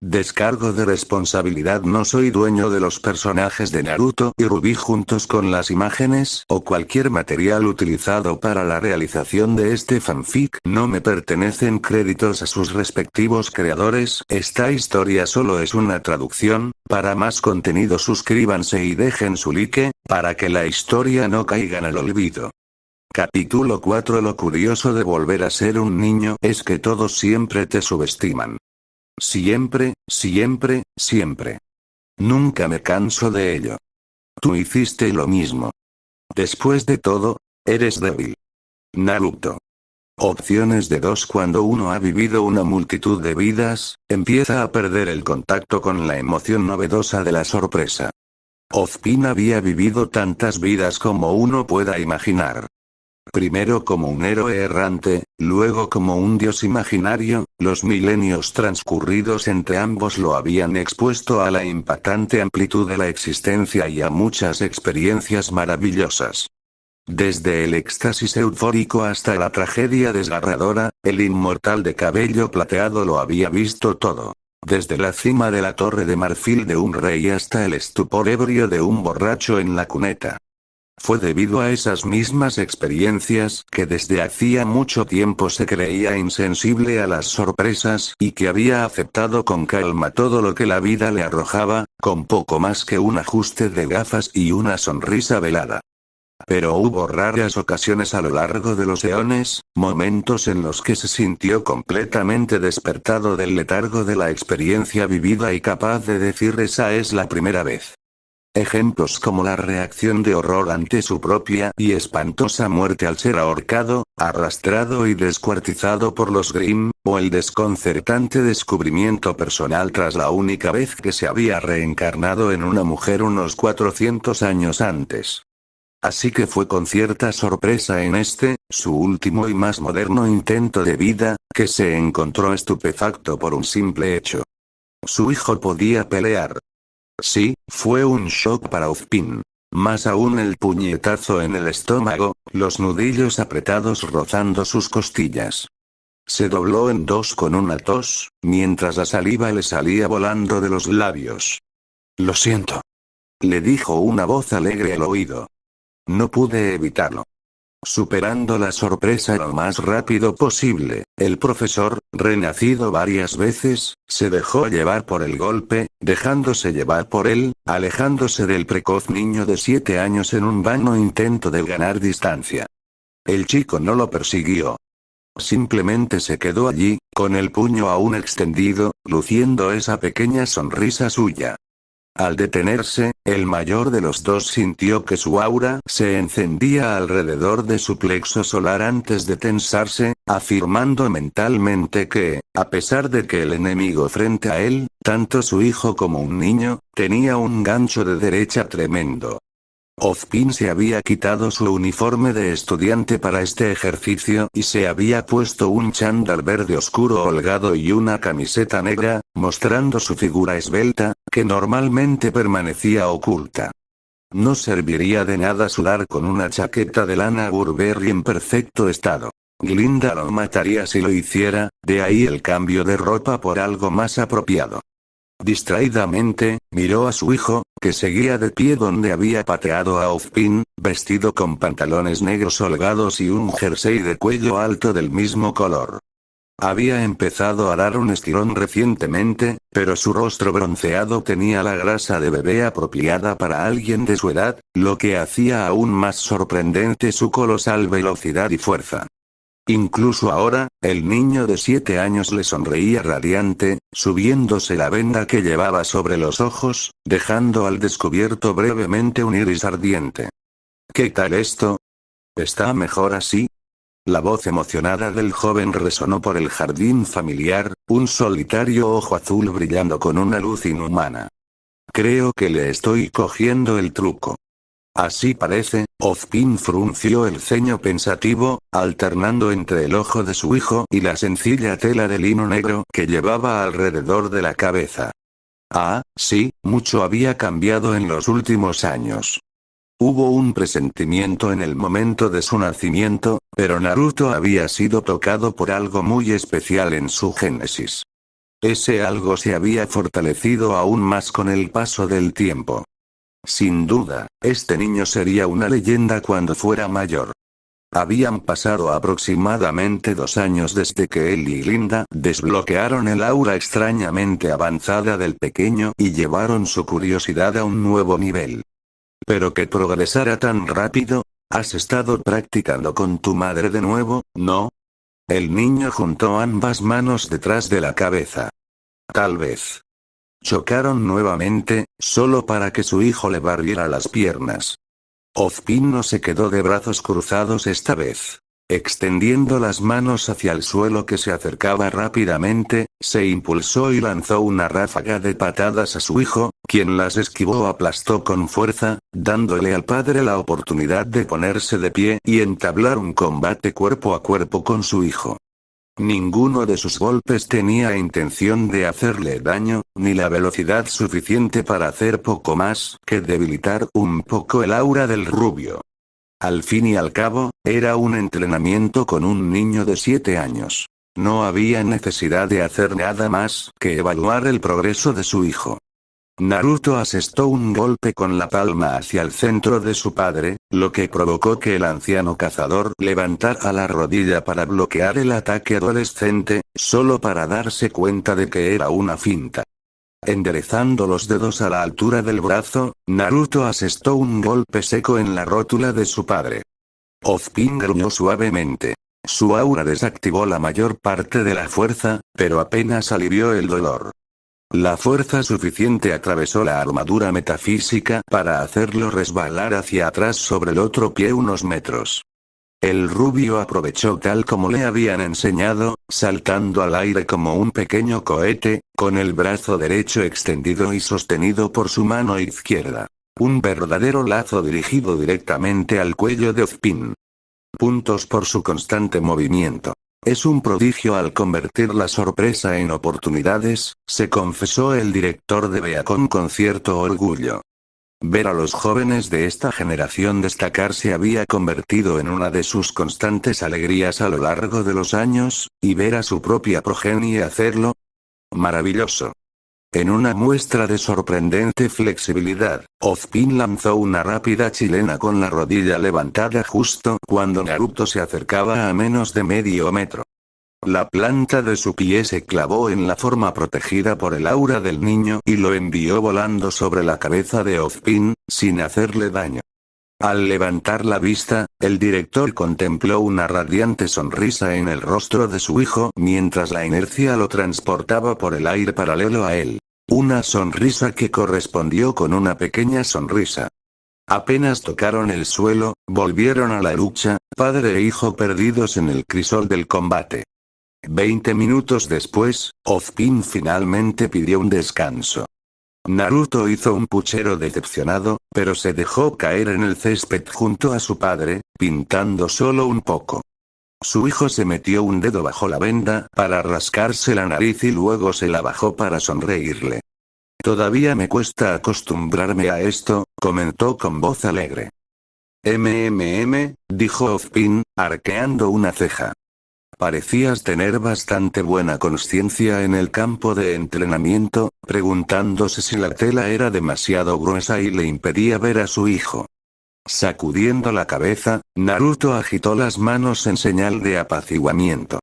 Descargo de responsabilidad. No soy dueño de los personajes de Naruto y Rubí juntos con las imágenes o cualquier material utilizado para la realización de este fanfic. No me pertenecen créditos a sus respectivos creadores. Esta historia solo es una traducción. Para más contenido suscríbanse y dejen su like, para que la historia no caiga en el olvido. Capítulo 4. Lo curioso de volver a ser un niño es que todos siempre te subestiman. Siempre, siempre, siempre. Nunca me canso de ello. Tú hiciste lo mismo. Después de todo, eres débil. Naruto. Opciones de dos. Cuando uno ha vivido una multitud de vidas, empieza a perder el contacto con la emoción novedosa de la sorpresa. Ozpin había vivido tantas vidas como uno pueda imaginar. Primero como un héroe errante, luego como un dios imaginario. Los milenios transcurridos entre ambos lo habían expuesto a la impactante amplitud de la existencia y a muchas experiencias maravillosas. Desde el éxtasis eufórico hasta la tragedia desgarradora, el inmortal de cabello plateado lo había visto todo. Desde la cima de la torre de marfil de un rey hasta el estupor ebrio de un borracho en la cuneta. Fue debido a esas mismas experiencias que desde hacía mucho tiempo se creía insensible a las sorpresas y que había aceptado con calma todo lo que la vida le arrojaba, con poco más que un ajuste de gafas y una sonrisa velada. Pero hubo raras ocasiones a lo largo de los eones, momentos en los que se sintió completamente despertado del letargo de la experiencia vivida y capaz de decir esa es la primera vez. Ejemplos como la reacción de horror ante su propia y espantosa muerte al ser ahorcado, arrastrado y descuartizado por los Grimm, o el desconcertante descubrimiento personal tras la única vez que se había reencarnado en una mujer unos 400 años antes. Así que fue con cierta sorpresa en este, su último y más moderno intento de vida, que se encontró estupefacto por un simple hecho. Su hijo podía pelear. Sí, fue un shock para Ozpin. Más aún el puñetazo en el estómago, los nudillos apretados rozando sus costillas. Se dobló en dos con una tos, mientras la saliva le salía volando de los labios. Lo siento. Le dijo una voz alegre al oído. No pude evitarlo. Superando la sorpresa lo más rápido posible, el profesor, renacido varias veces, se dejó llevar por el golpe, dejándose llevar por él, alejándose del precoz niño de 7 años en un vano intento de ganar distancia. El chico no lo persiguió. Simplemente se quedó allí, con el puño aún extendido, luciendo esa pequeña sonrisa suya. Al detenerse, el mayor de los dos sintió que su aura se encendía alrededor de su plexo solar antes de tensarse, afirmando mentalmente que, a pesar de que el enemigo frente a él, tanto su hijo como un niño, tenía un gancho de derecha tremendo. Ozpin se había quitado su uniforme de estudiante para este ejercicio y se había puesto un chándal verde oscuro holgado y una camiseta negra, mostrando su figura esbelta, que normalmente permanecía oculta. No serviría de nada sudar con una chaqueta de lana Burberry en perfecto estado. Glinda lo mataría si lo hiciera, de ahí el cambio de ropa por algo más apropiado. Distraídamente, miró a su hijo, que seguía de pie donde había pateado a Ozpin, vestido con pantalones negros holgados y un jersey de cuello alto del mismo color. Había empezado a dar un estirón recientemente, pero su rostro bronceado tenía la grasa de bebé apropiada para alguien de su edad, lo que hacía aún más sorprendente su colosal velocidad y fuerza. Incluso ahora, el niño de 7 años le sonreía radiante, subiéndose la venda que llevaba sobre los ojos, dejando al descubierto brevemente un iris ardiente. ¿Qué tal esto? ¿Está mejor así? La voz emocionada del joven resonó por el jardín familiar, un solitario ojo azul brillando con una luz inhumana. Creo que le estoy cogiendo el truco. Así parece. Ozpin frunció el ceño pensativo, alternando entre el ojo de su hijo y la sencilla tela de lino negro que llevaba alrededor de la cabeza. Ah, sí, mucho había cambiado en los últimos años. Hubo un presentimiento en el momento de su nacimiento, pero Naruto había sido tocado por algo muy especial en su génesis. Ese algo se había fortalecido aún más con el paso del tiempo. Sin duda, este niño sería una leyenda cuando fuera mayor. Habían pasado aproximadamente 2 años desde que él y Linda desbloquearon el aura extrañamente avanzada del pequeño y llevaron su curiosidad a un nuevo nivel. Pero que progresara tan rápido. ¿Has estado practicando con tu madre de nuevo, no? El niño juntó ambas manos detrás de la cabeza. Tal vez. Chocaron nuevamente, solo para que su hijo le barriera las piernas. Ozpin no se quedó de brazos cruzados esta vez. Extendiendo las manos hacia el suelo que se acercaba rápidamente, se impulsó y lanzó una ráfaga de patadas a su hijo, quien las esquivó o aplastó con fuerza, dándole al padre la oportunidad de ponerse de pie y entablar un combate cuerpo a cuerpo con su hijo. Ninguno de sus golpes tenía intención de hacerle daño, ni la velocidad suficiente para hacer poco más que debilitar un poco el aura del rubio. Al fin y al cabo, era un entrenamiento con un niño de 7 años. No había necesidad de hacer nada más que evaluar el progreso de su hijo. Naruto asestó un golpe con la palma hacia el centro de su padre, lo que provocó que el anciano cazador levantara la rodilla para bloquear el ataque adolescente, solo para darse cuenta de que era una finta. Enderezando los dedos a la altura del brazo, Naruto asestó un golpe seco en la rótula de su padre. Ozpin gruñó suavemente. Su aura desactivó la mayor parte de la fuerza, pero apenas alivió el dolor. La fuerza suficiente atravesó la armadura metafísica para hacerlo resbalar hacia atrás sobre el otro pie unos metros. El rubio aprovechó tal como le habían enseñado, saltando al aire como un pequeño cohete, con el brazo derecho extendido y sostenido por su mano izquierda. Un verdadero lazo dirigido directamente al cuello de Ozpin. Puntos por su constante movimiento. Es un prodigio al convertir la sorpresa en oportunidades, se confesó el director de Beacon con cierto orgullo. Ver a los jóvenes de esta generación destacar se había convertido en una de sus constantes alegrías a lo largo de los años, y ver a su propia progenie hacerlo. Maravilloso. En una muestra de sorprendente flexibilidad, Ozpin lanzó una rápida chilena con la rodilla levantada justo cuando Naruto se acercaba a menos de medio metro. La planta de su pie se clavó en la forma protegida por el aura del niño y lo envió volando sobre la cabeza de Ozpin, sin hacerle daño. Al levantar la vista, el director contempló una radiante sonrisa en el rostro de su hijo mientras la inercia lo transportaba por el aire paralelo a él. Una sonrisa que correspondió con una pequeña sonrisa. Apenas tocaron el suelo, volvieron a la lucha, padre e hijo perdidos en el crisol del combate. 20 minutos después, Ozpin finalmente pidió un descanso. Naruto hizo un puchero decepcionado, pero se dejó caer en el césped junto a su padre, pintando solo un poco. Su hijo se metió un dedo bajo la venda para rascarse la nariz y luego se la bajó para sonreírle. Todavía me cuesta acostumbrarme a esto, comentó con voz alegre. Dijo Ozpin, arqueando una ceja. Parecías tener bastante buena conciencia en el campo de entrenamiento, preguntándose si la tela era demasiado gruesa y le impedía ver a su hijo. Sacudiendo la cabeza, Naruto agitó las manos en señal de apaciguamiento.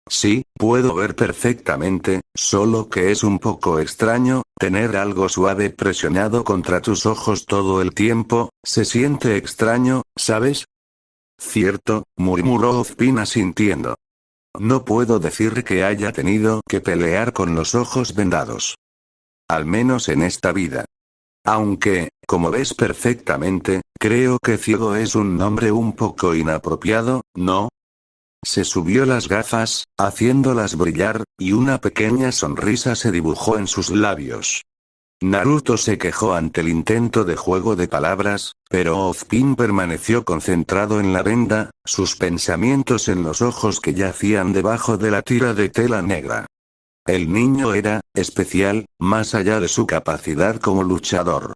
Sí, puedo ver perfectamente, solo que es un poco extraño, tener algo suave presionado contra tus ojos todo el tiempo, se siente extraño, ¿sabes? Cierto, murmuró Ozpin asintiendo. No puedo decir que haya tenido que pelear con los ojos vendados. Al menos en esta vida. Aunque, como ves perfectamente, creo que ciego es un nombre un poco inapropiado, ¿no? Se subió las gafas, haciéndolas brillar, y una pequeña sonrisa se dibujó en sus labios. Naruto se quejó ante el intento de juego de palabras, pero Ozpin permaneció concentrado en la venda, sus pensamientos en los ojos que yacían debajo de la tira de tela negra. El niño era especial, más allá de su capacidad como luchador.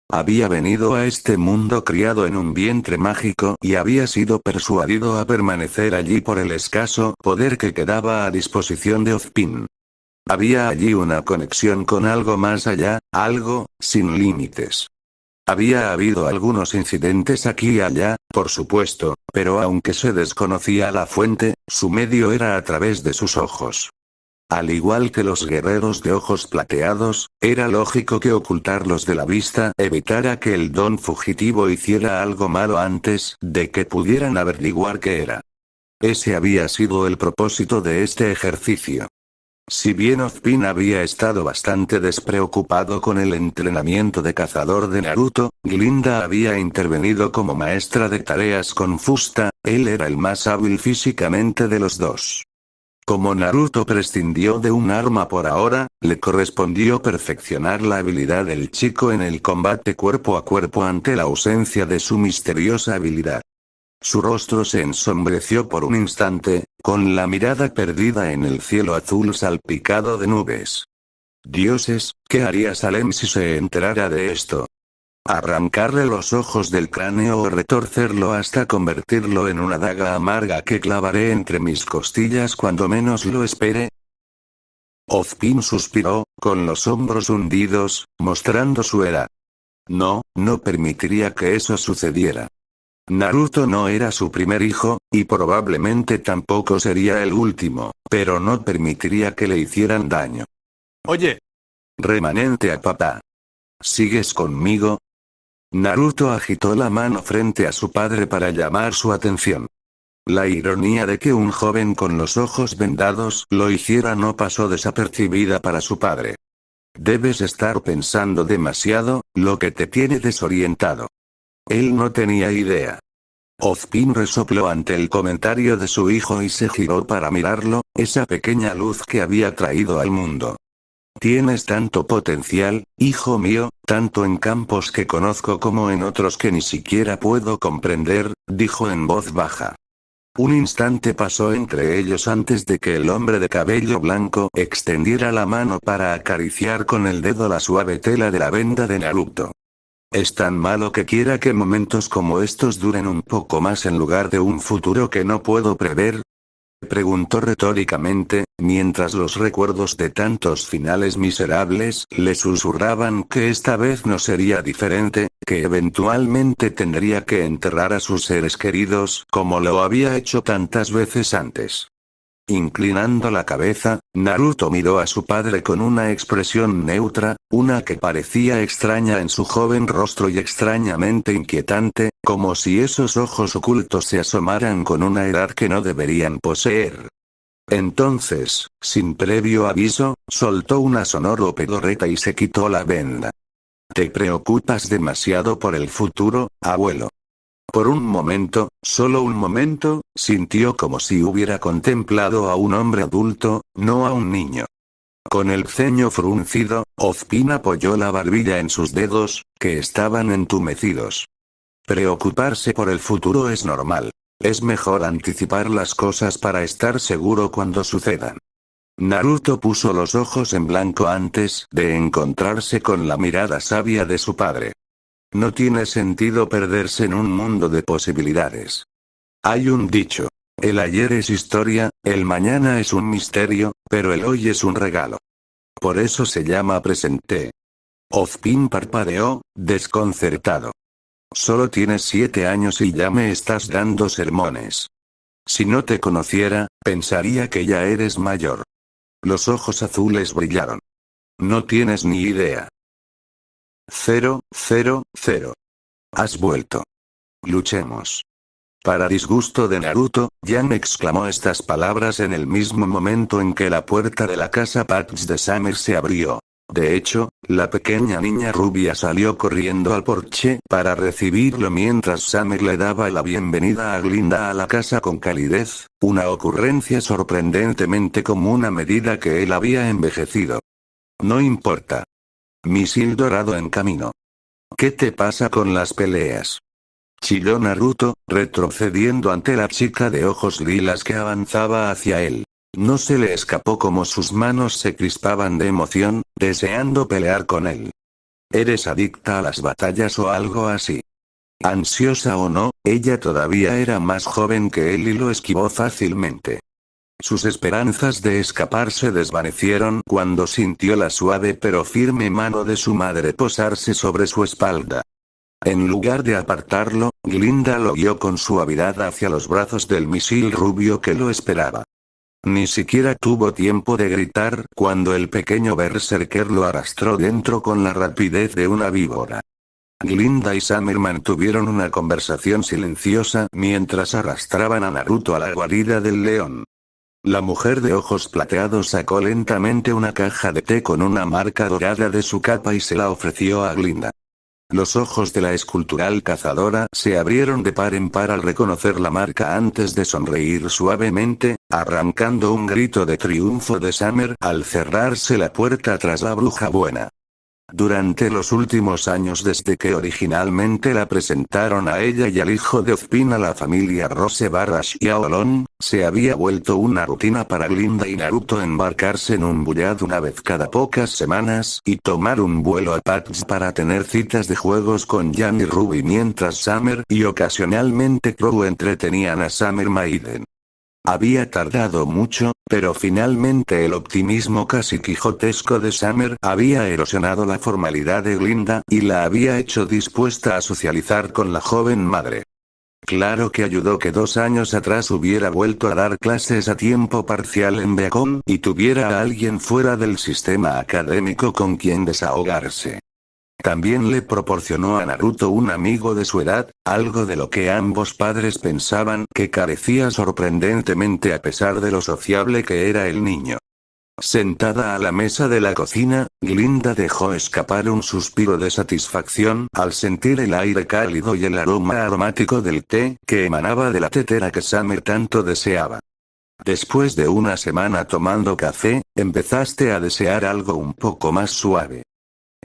Había venido a este mundo criado en un vientre mágico y había sido persuadido a permanecer allí por el escaso poder que quedaba a disposición de Ozpin. Había allí una conexión con algo más allá, algo, sin límites. Había habido algunos incidentes aquí y allá, por supuesto, pero aunque se desconocía la fuente, su medio era a través de sus ojos. Al igual que los guerreros de ojos plateados, era lógico que ocultarlos de la vista evitara que el don fugitivo hiciera algo malo antes de que pudieran averiguar qué era. Ese había sido el propósito de este ejercicio. Si bien Ozpin había estado bastante despreocupado con el entrenamiento de cazador de Naruto, Glinda había intervenido como maestra de tareas con Fusta, él era el más hábil físicamente de los dos. Como Naruto prescindió de un arma por ahora, le correspondió perfeccionar la habilidad del chico en el combate cuerpo a cuerpo ante la ausencia de su misteriosa habilidad. Su rostro se ensombreció por un instante, con la mirada perdida en el cielo azul salpicado de nubes. Dioses, ¿qué haría Salem si se enterara de esto? ¿Arrancarle los ojos del cráneo o retorcerlo hasta convertirlo en una daga amarga que clavaré entre mis costillas cuando menos lo espere? Ozpin suspiró, con los hombros hundidos, mostrando su ira. No, no permitiría que eso sucediera. Naruto no era su primer hijo, y probablemente tampoco sería el último, pero no permitiría que le hicieran daño. Oye. Remanente a papá. ¿Sigues conmigo? Naruto agitó la mano frente a su padre para llamar su atención. La ironía de que un joven con los ojos vendados lo hiciera no pasó desapercibida para su padre. Debes estar pensando demasiado, lo que te tiene desorientado. Él no tenía idea. Ozpin resopló ante el comentario de su hijo y se giró para mirarlo, esa pequeña luz que había traído al mundo. Tienes tanto potencial, hijo mío, tanto en campos que conozco como en otros que ni siquiera puedo comprender, dijo en voz baja. Un instante pasó entre ellos antes de que el hombre de cabello blanco extendiera la mano para acariciar con el dedo la suave tela de la venda de Naruto. ¿Es tan malo que quiera que momentos como estos duren un poco más en lugar de un futuro que no puedo prever? Preguntó retóricamente, mientras los recuerdos de tantos finales miserables le susurraban que esta vez no sería diferente, que eventualmente tendría que enterrar a sus seres queridos como lo había hecho tantas veces antes. Inclinando la cabeza, Naruto miró a su padre con una expresión neutra, una que parecía extraña en su joven rostro y extrañamente inquietante, como si esos ojos ocultos se asomaran con una edad que no deberían poseer. Entonces, sin previo aviso, soltó una sonoro pedorreta y se quitó la venda. ¿Te preocupas demasiado por el futuro, abuelo? Por un momento, solo un momento, sintió como si hubiera contemplado a un hombre adulto, no a un niño. Con el ceño fruncido, Ozpin apoyó la barbilla en sus dedos, que estaban entumecidos. Preocuparse por el futuro es normal. Es mejor anticipar las cosas para estar seguro cuando sucedan. Naruto puso los ojos en blanco antes de encontrarse con la mirada sabia de su padre. No tiene sentido perderse en un mundo de posibilidades. Hay un dicho. El ayer es historia, el mañana es un misterio, pero el hoy es un regalo. Por eso se llama presente. Ozpin parpadeó, desconcertado. Solo tienes 7 años y ya me estás dando sermones. Si no te conociera, pensaría que ya eres mayor. Los ojos azules brillaron. No tienes ni idea. 0, 0, 0. Has vuelto. Luchemos. Para disgusto de Naruto, Yan exclamó estas palabras en el mismo momento en que la puerta de la casa Patch de Summer se abrió. De hecho, la pequeña niña rubia salió corriendo al porche para recibirlo mientras Summer le daba la bienvenida a Glinda a la casa con calidez, una ocurrencia sorprendentemente común a medida que él había envejecido. No importa. Misil dorado en camino. ¿Qué te pasa con las peleas? Chilló Naruto, retrocediendo ante la chica de ojos lilas que avanzaba hacia él. No se le escapó cómo sus manos se crispaban de emoción, deseando pelear con él. ¿Eres adicta a las batallas o algo así? Ansiosa o no, ella todavía era más joven que él y lo esquivó fácilmente. Sus esperanzas de escapar se desvanecieron cuando sintió la suave pero firme mano de su madre posarse sobre su espalda. En lugar de apartarlo, Glinda lo guió con suavidad hacia los brazos del misil rubio que lo esperaba. Ni siquiera tuvo tiempo de gritar cuando el pequeño berserker lo arrastró dentro con la rapidez de una víbora. Glinda y Summer mantuvieron una conversación silenciosa mientras arrastraban a Naruto a la guarida del león. La mujer de ojos plateados sacó lentamente una caja de té con una marca dorada de su capa y se la ofreció a Glinda. Los ojos de la escultural cazadora se abrieron de par en par al reconocer la marca antes de sonreír suavemente, arrancando un grito de triunfo de Summer al cerrarse la puerta tras la bruja buena. Durante los últimos años desde que originalmente la presentaron a ella y al hijo de Ozpin a la familia Rose Xiaolong, se había vuelto una rutina para Glinda y Naruto embarcarse en un bullad una vez cada pocas semanas y tomar un vuelo a Patch para tener citas de juegos con Jan y Ruby mientras Summer y ocasionalmente Crow entretenían a Summer Maiden. Había tardado mucho, pero finalmente el optimismo casi quijotesco de Summer había erosionado la formalidad de Glinda y la había hecho dispuesta a socializar con la joven madre. Claro que ayudó que 2 años atrás hubiera vuelto a dar clases a tiempo parcial en Beacon y tuviera a alguien fuera del sistema académico con quien desahogarse. También le proporcionó a Naruto un amigo de su edad, algo de lo que ambos padres pensaban que carecía sorprendentemente a pesar de lo sociable que era el niño. Sentada a la mesa de la cocina, Glinda dejó escapar un suspiro de satisfacción al sentir el aire cálido y el aroma aromático del té que emanaba de la tetera que Summer tanto deseaba. Después de una semana tomando café, empezaste a desear algo un poco más suave.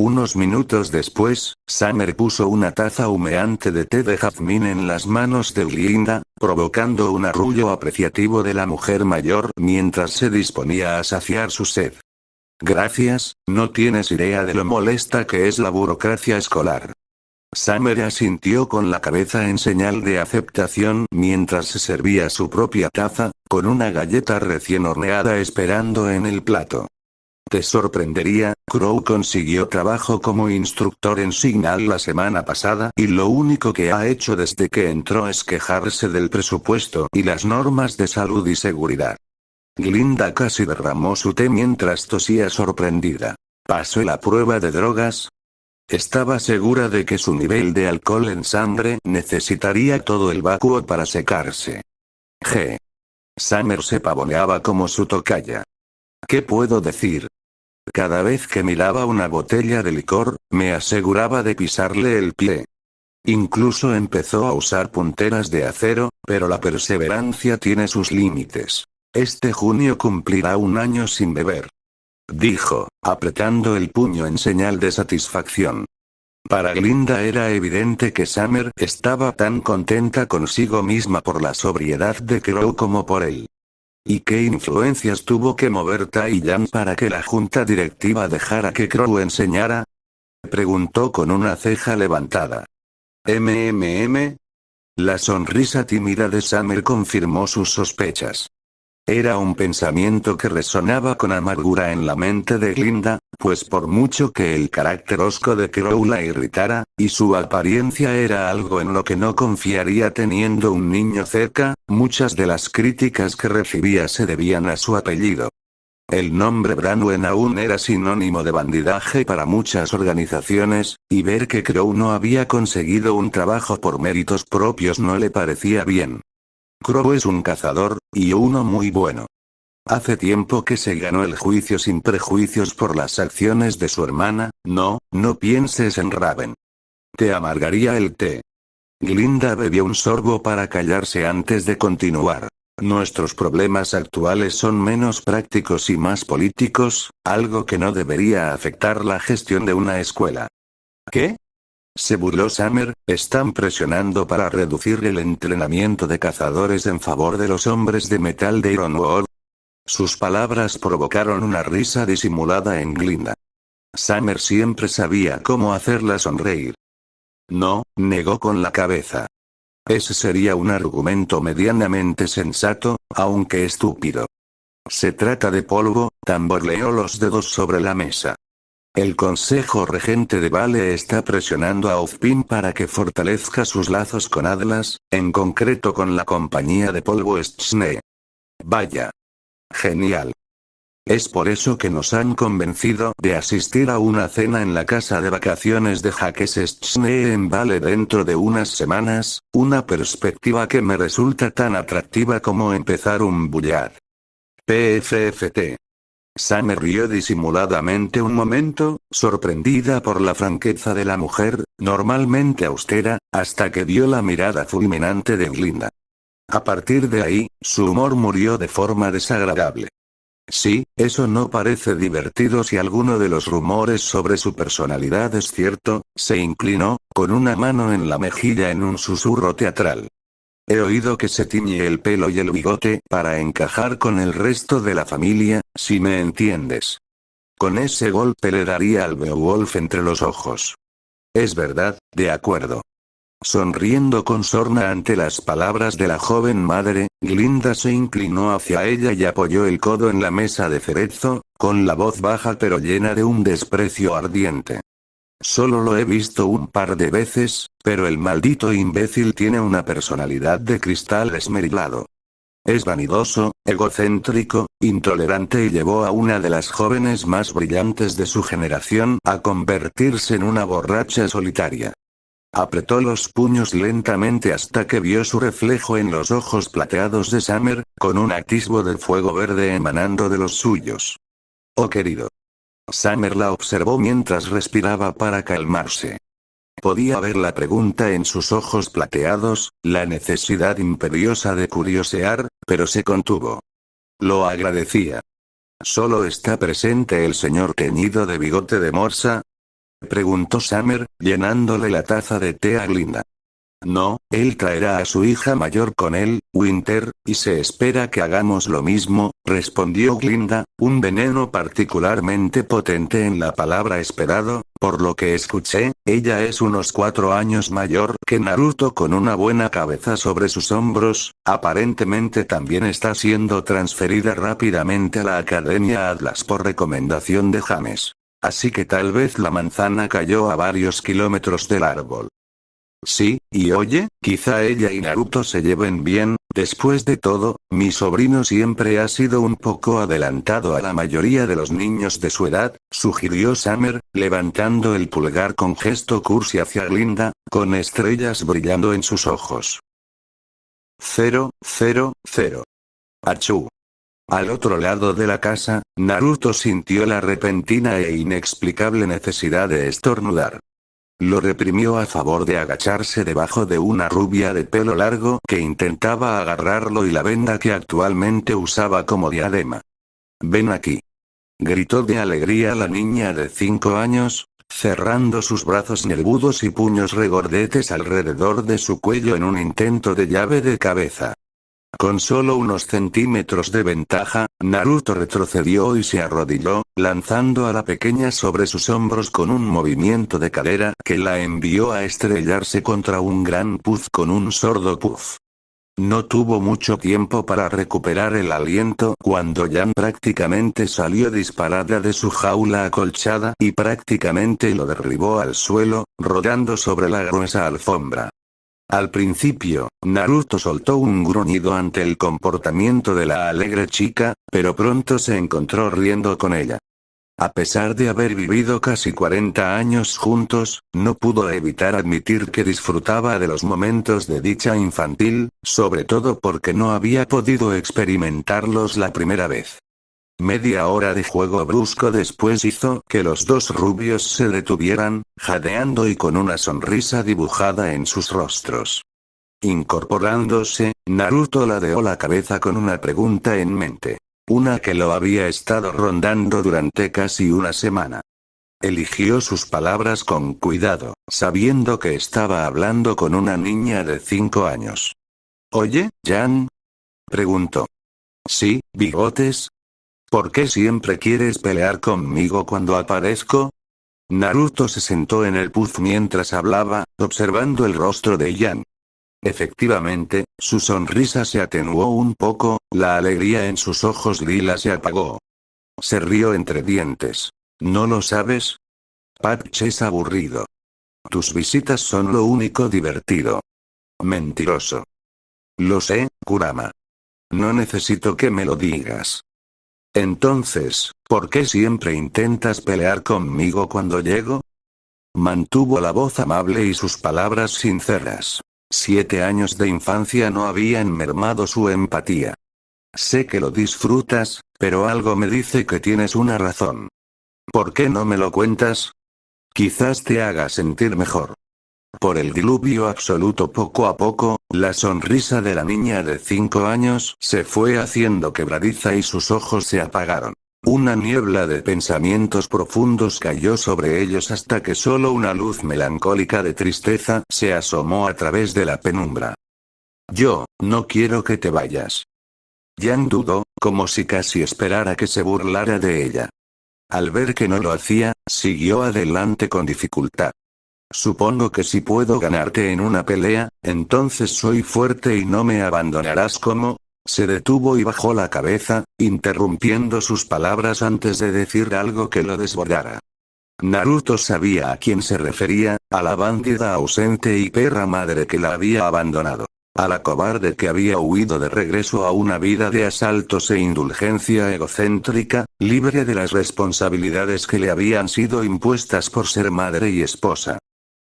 Unos minutos después, Summer puso una taza humeante de té de jazmín en las manos de Glinda, provocando un arrullo apreciativo de la mujer mayor mientras se disponía a saciar su sed. Gracias, no tienes idea de lo molesta que es la burocracia escolar. Summer asintió con la cabeza en señal de aceptación mientras se servía su propia taza, con una galleta recién horneada esperando en el plato. Te sorprendería, Crow consiguió trabajo como instructor en Signal la semana pasada y lo único que ha hecho desde que entró es quejarse del presupuesto y las normas de salud y seguridad. Glinda casi derramó su té mientras tosía sorprendida. ¿Pasó la prueba de drogas? Estaba segura de que su nivel de alcohol en sangre necesitaría todo el vacuo para secarse. Summer se pavoneaba como su tocaya. ¿Qué puedo decir? Cada vez que miraba una botella de licor, me aseguraba de pisarle el pie. Incluso empezó a usar punteras de acero, pero la perseverancia tiene sus límites. Este junio cumplirá 1 año sin beber. Dijo, apretando el puño en señal de satisfacción. Para Glinda era evidente que Summer estaba tan contenta consigo misma por la sobriedad de Crow como por él. ¿Y qué influencias tuvo que mover Tai Yan para que la junta directiva dejara que Crow enseñara? Preguntó con una ceja levantada. La sonrisa tímida de Summer confirmó sus sospechas. Era un pensamiento que resonaba con amargura en la mente de Glinda, pues por mucho que el carácter hosco de Crow la irritara, y su apariencia era algo en lo que no confiaría teniendo un niño cerca, muchas de las críticas que recibía se debían a su apellido. El nombre Branwen aún era sinónimo de bandidaje para muchas organizaciones, y ver que Crow no había conseguido un trabajo por méritos propios no le parecía bien. Crow es un cazador, y uno muy bueno. Hace tiempo que se ganó el juicio sin prejuicios por las acciones de su hermana, no pienses en Raven. Te amargaría el té. Glinda bebió un sorbo para callarse antes de continuar. Nuestros problemas actuales son menos prácticos y más políticos, algo que no debería afectar la gestión de una escuela. ¿Qué? Se burló Summer, están presionando para reducir el entrenamiento de cazadores en favor de los hombres de metal de Ironwood. Sus palabras provocaron una risa disimulada en Glinda. Summer siempre sabía cómo hacerla sonreír. No, negó con la cabeza. Ese sería un argumento medianamente sensato, aunque estúpido. Se trata de polvo, tamboreó los dedos sobre la mesa. El consejo regente de Vale está presionando a Ozpin para que fortalezca sus lazos con Atlas, en concreto con la compañía de polvo Stschnee. Vaya. Genial. Es por eso que nos han convencido de asistir a una cena en la casa de vacaciones de Jacques Stschnee en Vale dentro de unas semanas, una perspectiva que me resulta tan atractiva como empezar un bullar. PFFT. Summer rió disimuladamente un momento, sorprendida por la franqueza de la mujer, normalmente austera, hasta que vio la mirada fulminante de Glinda. A partir de ahí, su humor murió de forma desagradable. Sí, eso no parece divertido si alguno de los rumores sobre su personalidad es cierto, se inclinó, con una mano en la mejilla en un susurro teatral. He oído que se tiñe el pelo y el bigote para encajar con el resto de la familia, si me entiendes. Con ese golpe le daría al Beowulf entre los ojos. Es verdad, de acuerdo. Sonriendo con sorna ante las palabras de la joven madre, Glinda se inclinó hacia ella y apoyó el codo en la mesa de cerezo, con la voz baja pero llena de un desprecio ardiente. Solo lo he visto un par de veces, pero el maldito imbécil tiene una personalidad de cristal esmerilado. Es vanidoso, egocéntrico, intolerante y llevó a una de las jóvenes más brillantes de su generación a convertirse en una borracha solitaria. Apretó los puños lentamente hasta que vio su reflejo en los ojos plateados de Summer, con un atisbo de fuego verde emanando de los suyos. Oh querido. Summer la observó mientras respiraba para calmarse. Podía ver la pregunta en sus ojos plateados, la necesidad imperiosa de curiosear, pero se contuvo. Lo agradecía. ¿Solo está presente el señor teñido de bigote de morsa?, preguntó Summer, llenándole la taza de té a Glinda. No, él traerá a su hija mayor con él, Winter, y se espera que hagamos lo mismo, respondió Glinda, un veneno particularmente potente en la palabra esperado, por lo que escuché, ella es unos 4 años mayor que Naruto con una buena cabeza sobre sus hombros, aparentemente también está siendo transferida rápidamente a la Academia Atlas por recomendación de James. Así que tal vez la manzana cayó a varios kilómetros del árbol. Sí, y oye, quizá ella y Naruto se lleven bien, después de todo, mi sobrino siempre ha sido un poco adelantado a la mayoría de los niños de su edad, sugirió Summer, levantando el pulgar con gesto cursi hacia Glinda, con estrellas brillando en sus ojos. 0, 0, 0. Achú. Al otro lado de la casa, Naruto sintió la repentina e inexplicable necesidad de estornudar. Lo reprimió a favor de agacharse debajo de una rubia de pelo largo que intentaba agarrarlo y la venda que actualmente usaba como diadema. «Ven aquí», gritó de alegría la niña de 5 años, cerrando sus brazos nervudos y puños regordetes alrededor de su cuello en un intento de llave de cabeza. Con solo unos centímetros de ventaja, Naruto retrocedió y se arrodilló, lanzando a la pequeña sobre sus hombros con un movimiento de cadera que la envió a estrellarse contra un gran puz con un sordo puff. No tuvo mucho tiempo para recuperar el aliento cuando Jan prácticamente salió disparada de su jaula acolchada y prácticamente lo derribó al suelo, rodando sobre la gruesa alfombra. Al principio, Naruto soltó un gruñido ante el comportamiento de la alegre chica, pero pronto se encontró riendo con ella. A pesar de haber vivido casi 40 años juntos, no pudo evitar admitir que disfrutaba de los momentos de dicha infantil, sobre todo porque no había podido experimentarlos la primera vez. Media hora de juego brusco después hizo que los dos rubios se detuvieran, jadeando y con una sonrisa dibujada en sus rostros. Incorporándose, Naruto ladeó la cabeza con una pregunta en mente. Una que lo había estado rondando durante casi una semana. Eligió sus palabras con cuidado, sabiendo que estaba hablando con una niña de 5 años. «Oye, Jan», preguntó. «Sí, bigotes. ¿Por qué siempre quieres pelear conmigo cuando aparezco?» Naruto se sentó en el puz mientras hablaba, observando el rostro de Jan. Efectivamente, su sonrisa se atenuó un poco, la alegría en sus ojos lila se apagó. Se rió entre dientes. ¿No lo sabes? Patch es aburrido. Tus visitas son lo único divertido. Mentiroso. Lo sé, Kurama. No necesito que me lo digas. Entonces, ¿por qué siempre intentas pelear conmigo cuando llego? Mantuvo la voz amable y sus palabras sinceras. 7 años de infancia no habían mermado su empatía. Sé que lo disfrutas, pero algo me dice que tienes una razón. ¿Por qué no me lo cuentas? Quizás te haga sentir mejor. Por el diluvio absoluto poco a poco, la sonrisa de la niña de 5 años se fue haciendo quebradiza y sus ojos se apagaron. Una niebla de pensamientos profundos cayó sobre ellos hasta que solo una luz melancólica de tristeza se asomó a través de la penumbra. Yo, no quiero que te vayas. Yang dudó, como si casi esperara que se burlara de ella. Al ver que no lo hacía, siguió adelante con dificultad. Supongo que si puedo ganarte en una pelea, entonces soy fuerte y no me abandonarás como... Se detuvo y bajó la cabeza, interrumpiendo sus palabras antes de decir algo que lo desbordara. Naruto sabía a quién se refería, a la bandida ausente y perra madre que la había abandonado. A la cobarde que había huido de regreso a una vida de asaltos e indulgencia egocéntrica, libre de las responsabilidades que le habían sido impuestas por ser madre y esposa.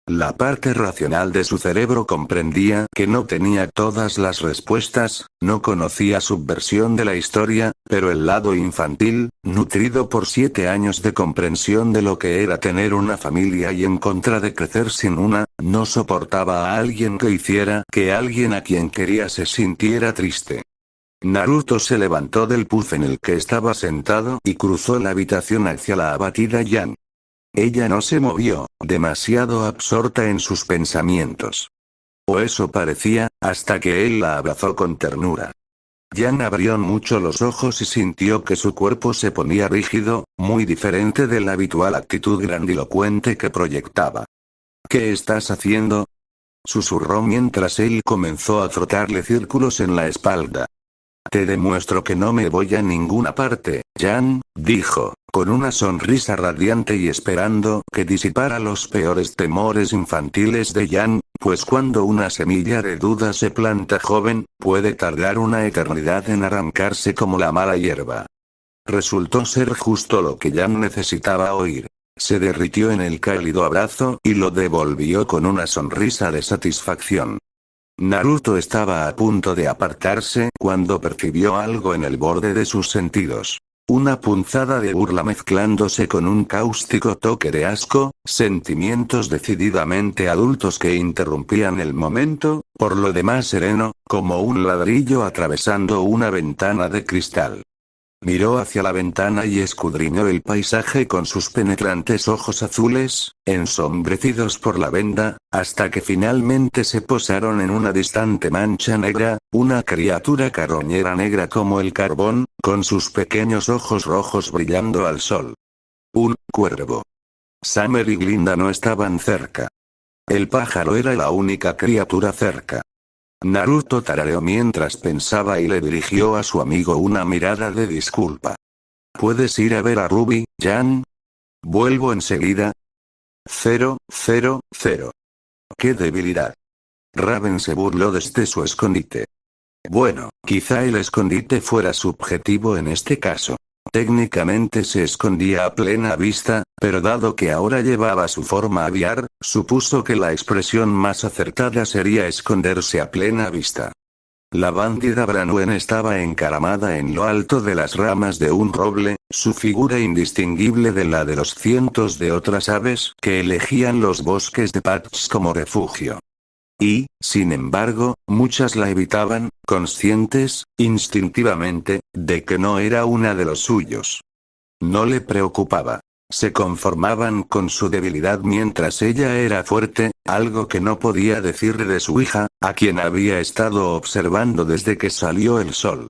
La parte racional de su cerebro comprendía que no tenía todas las respuestas, no conocía su versión de la historia, pero el lado infantil, nutrido por 7 años de comprensión de lo que era tener una familia y en contra de crecer sin una, no soportaba a alguien que hiciera que alguien a quien quería se sintiera triste. Naruto se levantó del puff en el que estaba sentado y cruzó la habitación hacia la abatida Yan. Ella no se movió, demasiado absorta en sus pensamientos. O eso parecía, hasta que él la abrazó con ternura. Yan abrió mucho los ojos y sintió que su cuerpo se ponía rígido, muy diferente de la habitual actitud grandilocuente que proyectaba. ¿Qué estás haciendo? Susurró mientras él comenzó a frotarle círculos en la espalda. Te demuestro que no me voy a ninguna parte, Yan, dijo, con una sonrisa radiante y esperando que disipara los peores temores infantiles de Yan, pues cuando una semilla de duda se planta joven, puede tardar una eternidad en arrancarse como la mala hierba. Resultó ser justo lo que Yan necesitaba oír. Se derritió en el cálido abrazo y lo devolvió con una sonrisa de satisfacción. Naruto estaba a punto de apartarse cuando percibió algo en el borde de sus sentidos. Una punzada de burla mezclándose con un cáustico toque de asco, sentimientos decididamente adultos que interrumpían el momento, por lo demás sereno, como un ladrillo atravesando una ventana de cristal. Miró hacia la ventana y escudriñó el paisaje con sus penetrantes ojos azules, ensombrecidos por la venda, hasta que finalmente se posaron en una distante mancha negra, una criatura carroñera negra como el carbón, con sus pequeños ojos rojos brillando al sol. Un cuervo. Summer y Glinda no estaban cerca. El pájaro era la única criatura cerca. Naruto tarareó mientras pensaba y le dirigió a su amigo una mirada de disculpa. ¿Puedes ir a ver a Ruby, Yan? Vuelvo enseguida. 0, 0, 0. ¡Qué debilidad! Raven se burló desde su escondite. Bueno, quizá el escondite fuera subjetivo en este caso. Técnicamente se escondía a plena vista, pero dado que ahora llevaba su forma aviar, supuso que la expresión más acertada sería esconderse a plena vista. La bandida Branwen estaba encaramada en lo alto de las ramas de un roble, su figura indistinguible de la de los cientos de otras aves que elegían los bosques de Patch como refugio. Y, sin embargo, muchas la evitaban, conscientes, instintivamente, de que no era una de los suyos. No le preocupaba. Se conformaban con su debilidad mientras ella era fuerte, algo que no podía decir de su hija, a quien había estado observando desde que salió el sol.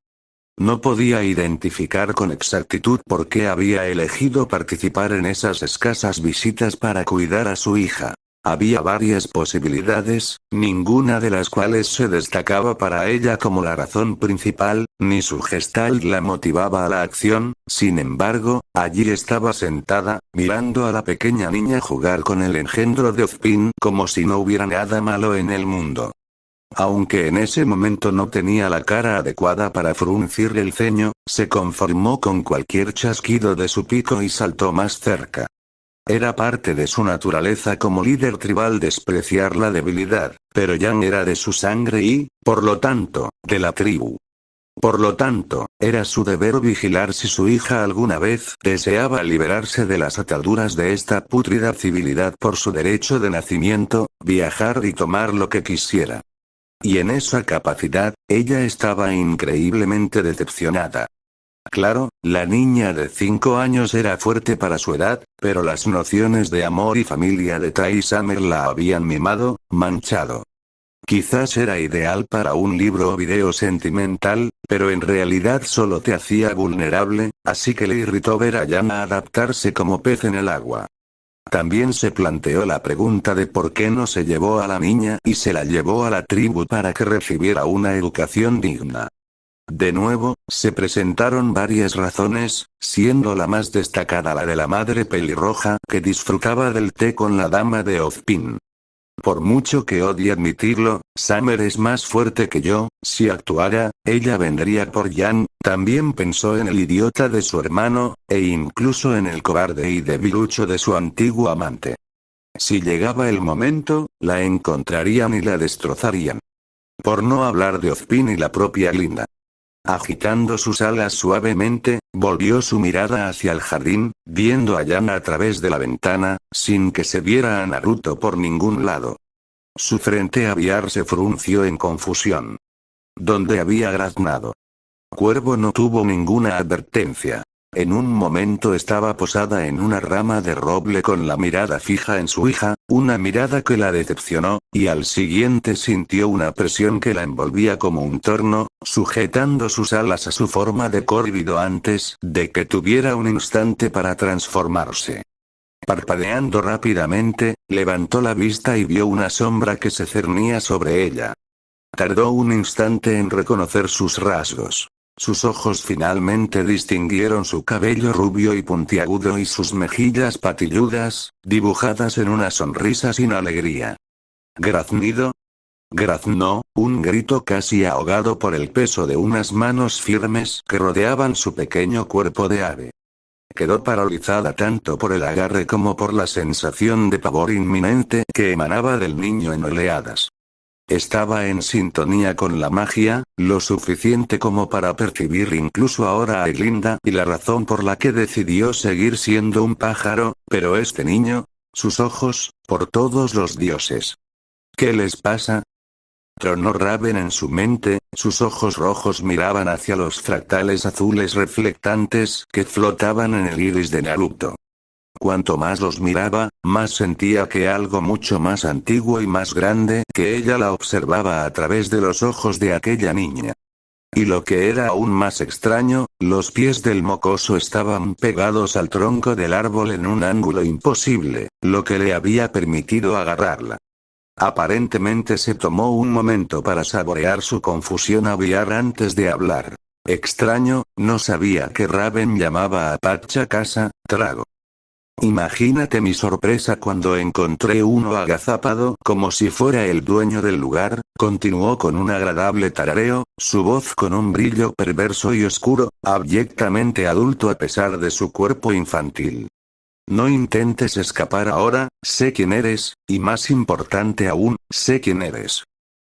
No podía identificar con exactitud por qué había elegido participar en esas escasas visitas para cuidar a su hija. Había varias posibilidades, ninguna de las cuales se destacaba para ella como la razón principal, ni su gestalt la motivaba a la acción. Sin embargo, allí estaba sentada, mirando a la pequeña niña jugar con el engendro de Ozpin como si no hubiera nada malo en el mundo. Aunque en ese momento no tenía la cara adecuada para fruncir el ceño, se conformó con cualquier chasquido de su pico y saltó más cerca. Era parte de su naturaleza como líder tribal despreciar la debilidad, pero Yang era de su sangre y, por lo tanto, de la tribu. Por lo tanto, era su deber vigilar si su hija alguna vez deseaba liberarse de las ataduras de esta pútrida civilidad por su derecho de nacimiento, viajar y tomar lo que quisiera. Y en esa capacidad, ella estaba increíblemente decepcionada. Claro, la niña de 5 años era fuerte para su edad, pero las nociones de amor y familia de Tai Summer la habían mimado, manchado. Quizás era ideal para un libro o video sentimental, pero en realidad solo te hacía vulnerable, así que le irritó ver a Yana adaptarse como pez en el agua. También se planteó la pregunta de por qué no se llevó a la niña y se la llevó a la tribu para que recibiera una educación digna. De nuevo, se presentaron varias razones, siendo la más destacada la de la madre pelirroja que disfrutaba del té con la dama de Ozpin. Por mucho que odie admitirlo, Summer es más fuerte que yo, si actuara, ella vendría por Yan. También pensó en el idiota de su hermano, e incluso en el cobarde y debilucho de su antiguo amante. Si llegaba el momento, la encontrarían y la destrozarían. Por no hablar de Ozpin y la propia Glinda. Agitando sus alas suavemente, volvió su mirada hacia el jardín, viendo a Yana a través de la ventana, sin que se viera a Naruto por ningún lado. Su frente aviar se frunció en confusión. ¿Dónde había graznado? Cuervo no tuvo ninguna advertencia. En un momento estaba posada en una rama de roble con la mirada fija en su hija, una mirada que la decepcionó, y al siguiente sintió una presión que la envolvía como un torno, sujetando sus alas a su forma de córvido antes de que tuviera un instante para transformarse. Parpadeando rápidamente, levantó la vista y vio una sombra que se cernía sobre ella. Tardó un instante en reconocer sus rasgos. Sus ojos finalmente distinguieron su cabello rubio y puntiagudo y sus mejillas patilludas, dibujadas en una sonrisa sin alegría. ¿Graznido? Graznó, un grito casi ahogado por el peso de unas manos firmes que rodeaban su pequeño cuerpo de ave. Quedó paralizada tanto por el agarre como por la sensación de pavor inminente que emanaba del niño en oleadas. Estaba en sintonía con la magia, lo suficiente como para percibir incluso ahora a Glinda y la razón por la que decidió seguir siendo un pájaro, pero este niño, sus ojos, por todos los dioses. ¿Qué les pasa? Tronó Raven en su mente, sus ojos rojos miraban hacia los fractales azules reflectantes que flotaban en el iris de Naruto. Cuanto más los miraba, más sentía que algo mucho más antiguo y más grande que ella la observaba a través de los ojos de aquella niña. Y lo que era aún más extraño, los pies del mocoso estaban pegados al tronco del árbol en un ángulo imposible, lo que le había permitido agarrarla. Aparentemente se tomó un momento para saborear su confusión aviar antes de hablar. Extraño, no sabía que Raven llamaba a Pacha casa, trago. Imagínate mi sorpresa cuando encontré uno agazapado como si fuera el dueño del lugar, continuó con un agradable tarareo, su voz con un brillo perverso y oscuro, abyectamente adulto a pesar de su cuerpo infantil. No intentes escapar ahora, sé quién eres, y más importante aún, sé quién eres.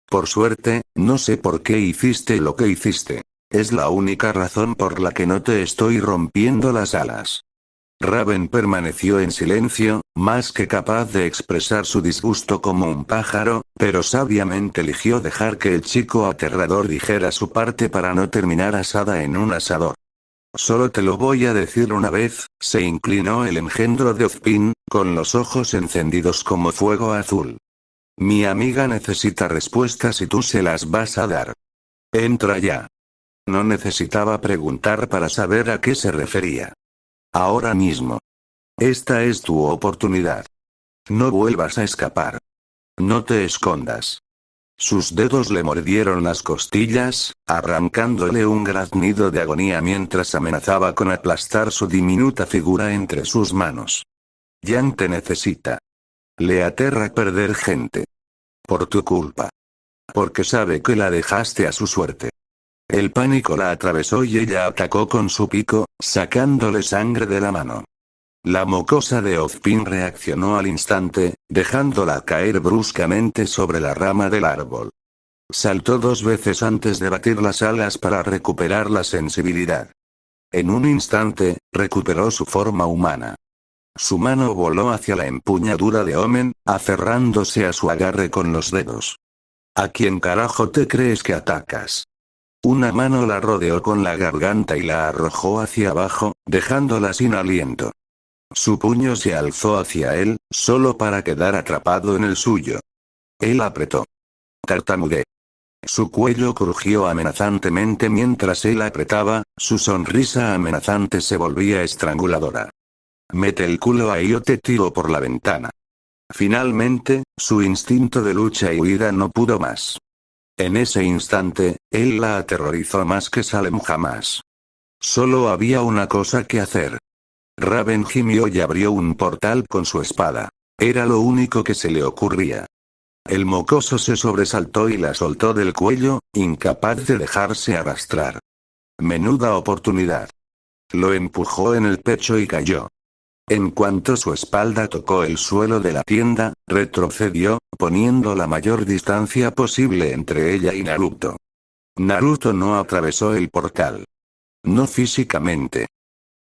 Por suerte, no sé por qué hiciste lo que hiciste. Es la única razón por la que no te estoy rompiendo las alas. Raven permaneció en silencio, más que capaz de expresar su disgusto como un pájaro, pero sabiamente eligió dejar que el chico aterrador dijera su parte para no terminar asada en un asador. Solo te lo voy a decir una vez, se inclinó el engendro de Ozpin, con los ojos encendidos como fuego azul. Mi amiga necesita respuestas y tú se las vas a dar. Entra ya. No necesitaba preguntar para saber a qué se refería. Ahora mismo. Esta es tu oportunidad. No vuelvas a escapar. No te escondas. Sus dedos le mordieron las costillas, arrancándole un graznido de agonía mientras amenazaba con aplastar su diminuta figura entre sus manos. Yang te necesita. Le aterra perder gente. Por tu culpa. Porque sabe que la dejaste a su suerte. El pánico la atravesó y ella atacó con su pico, sacándole sangre de la mano. La mocosa de Ozpin reaccionó al instante, dejándola caer bruscamente sobre la rama del árbol. Saltó 2 veces antes de batir las alas para recuperar la sensibilidad. En un instante, recuperó su forma humana. Su mano voló hacia la empuñadura de Omen, aferrándose a su agarre con los dedos. ¿A quién carajo te crees que atacas? Una mano la rodeó con la garganta y la arrojó hacia abajo, dejándola sin aliento. Su puño se alzó hacia él, solo para quedar atrapado en el suyo. Él apretó. Tartamudeó. Su cuello crujió amenazantemente mientras él apretaba, su sonrisa amenazante se volvía estranguladora. Mete el culo ahí o te tiro por la ventana. Finalmente, su instinto de lucha y huida no pudo más. En ese instante, él la aterrorizó más que Salem jamás. Solo había una cosa que hacer. Raven gimió y abrió un portal con su espada. Era lo único que se le ocurría. El mocoso se sobresaltó y la soltó del cuello, incapaz de dejarse arrastrar. Menuda oportunidad. Lo empujó en el pecho y cayó. En cuanto su espalda tocó el suelo de la tienda, retrocedió, poniendo la mayor distancia posible entre ella y Naruto. Naruto no atravesó el portal. No físicamente.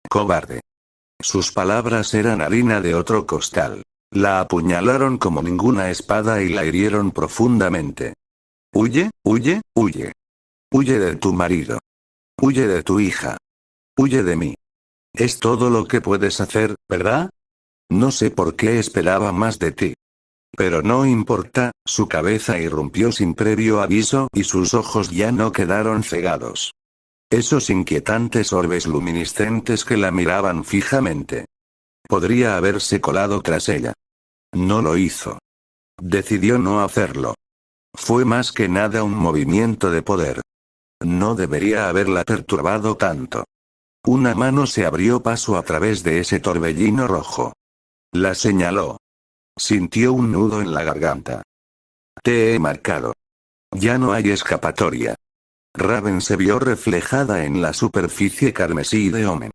Cobarde. Sus palabras eran harina de otro costal. La apuñalaron como ninguna espada y la hirieron profundamente. Huye, huye, huye. Huye de tu marido. Huye de tu hija. Huye de mí. Es todo lo que puedes hacer, ¿verdad? No sé por qué esperaba más de ti. Pero no importa, su cabeza irrumpió sin previo aviso y sus ojos ya no quedaron cegados. Esos inquietantes orbes luminiscentes que la miraban fijamente. Podría haberse colado tras ella. No lo hizo. Decidió no hacerlo. Fue más que nada un movimiento de poder. No debería haberla perturbado tanto. Una mano se abrió paso a través de ese torbellino rojo. La señaló. Sintió un nudo en la garganta. Te he marcado. Ya no hay escapatoria. Raven se vio reflejada en la superficie carmesí de Omen.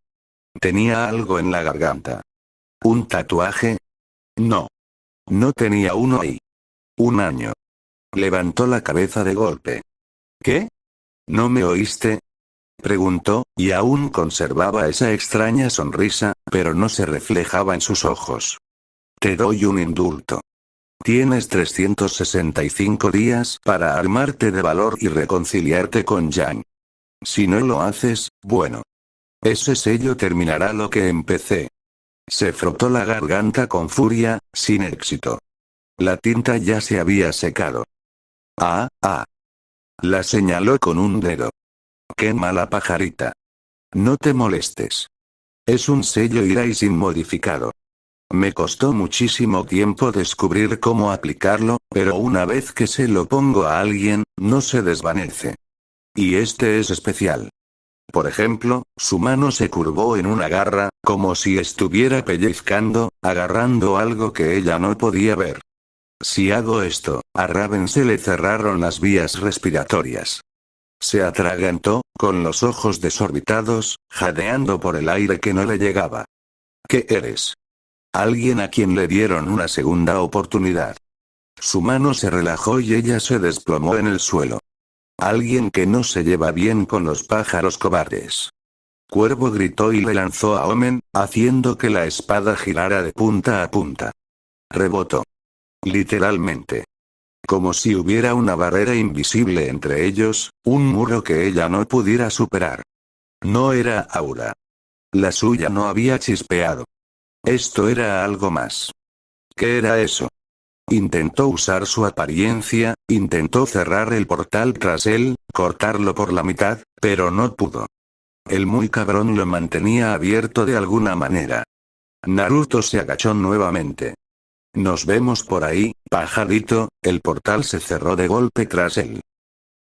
Tenía algo en la garganta. ¿Un tatuaje? No. No tenía uno ahí. Un año. Levantó la cabeza de golpe. ¿Qué? ¿No me oíste? Preguntó, y aún conservaba esa extraña sonrisa, pero no se reflejaba en sus ojos. Te doy un indulto. Tienes 365 días para armarte de valor y reconciliarte con Yang. Si no lo haces, bueno. Ese sello terminará lo que empecé. Se frotó la garganta con furia, sin éxito. La tinta ya se había secado. Ah. La señaló con un dedo. ¡Qué mala pajarita! No te molestes. Es un sello Irais modificado. Me costó muchísimo tiempo descubrir cómo aplicarlo, pero una vez que se lo pongo a alguien, no se desvanece. Y este es especial. Por ejemplo, su mano se curvó en una garra, como si estuviera pellizcando, agarrando algo que ella no podía ver. Si hago esto, a Raven se le cerraron las vías respiratorias. Se atragantó, con los ojos desorbitados, jadeando por el aire que no le llegaba. ¿Qué eres? Alguien a quien le dieron una segunda oportunidad. Su mano se relajó y ella se desplomó en el suelo. Alguien que no se lleva bien con los pájaros cobardes. Cuervo gritó y le lanzó a Omen, haciendo que la espada girara de punta a punta. Rebotó. Literalmente. Como si hubiera una barrera invisible entre ellos, un muro que ella no pudiera superar. No era aura. La suya no había chispeado. Esto era algo más. ¿Qué era eso? Intentó usar su apariencia, intentó cerrar el portal tras él, cortarlo por la mitad, pero no pudo. El muy cabrón lo mantenía abierto de alguna manera. Naruto se agachó nuevamente. Nos vemos por ahí, pajarito. El portal se cerró de golpe tras él.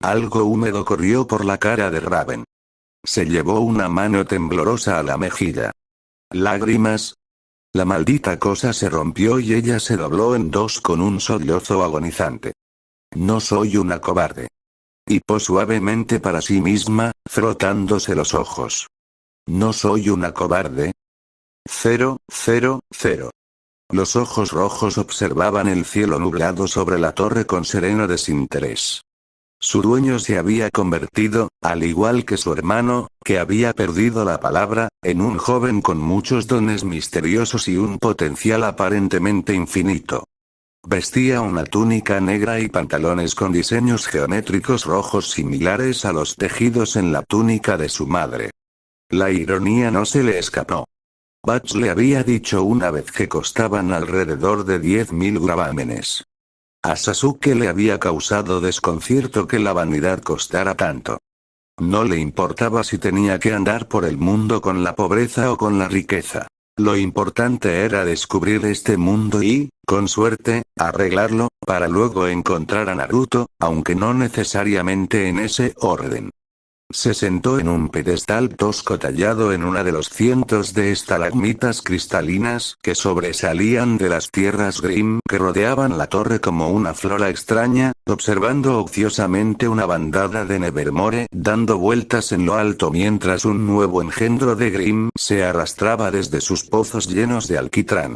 Algo húmedo corrió por la cara de Raven. Se llevó una mano temblorosa a la mejilla. ¿Lágrimas? La maldita cosa se rompió y ella se dobló en dos con un sollozo agonizante. No soy una cobarde. Hipó suavemente para sí misma, frotándose los ojos. No soy una cobarde. 0, 0, 0. Los ojos rojos observaban el cielo nublado sobre la torre con sereno desinterés. Su dueño se había convertido, al igual que su hermano, que había perdido la palabra, en un joven con muchos dones misteriosos y un potencial aparentemente infinito. Vestía una túnica negra y pantalones con diseños geométricos rojos similares a los tejidos en la túnica de su madre. La ironía no se le escapó. Bats le había dicho una vez que costaban alrededor de 10.000 gravámenes. A Sasuke le había causado desconcierto que la vanidad costara tanto. No le importaba si tenía que andar por el mundo con la pobreza o con la riqueza. Lo importante era descubrir este mundo y, con suerte, arreglarlo, para luego encontrar a Naruto, aunque no necesariamente en ese orden. Se sentó en un pedestal tosco tallado en una de los cientos de estalagmitas cristalinas que sobresalían de las tierras Grimm que rodeaban la torre como una flora extraña, observando ociosamente una bandada de Nevermore dando vueltas en lo alto mientras un nuevo engendro de Grimm se arrastraba desde sus pozos llenos de alquitrán.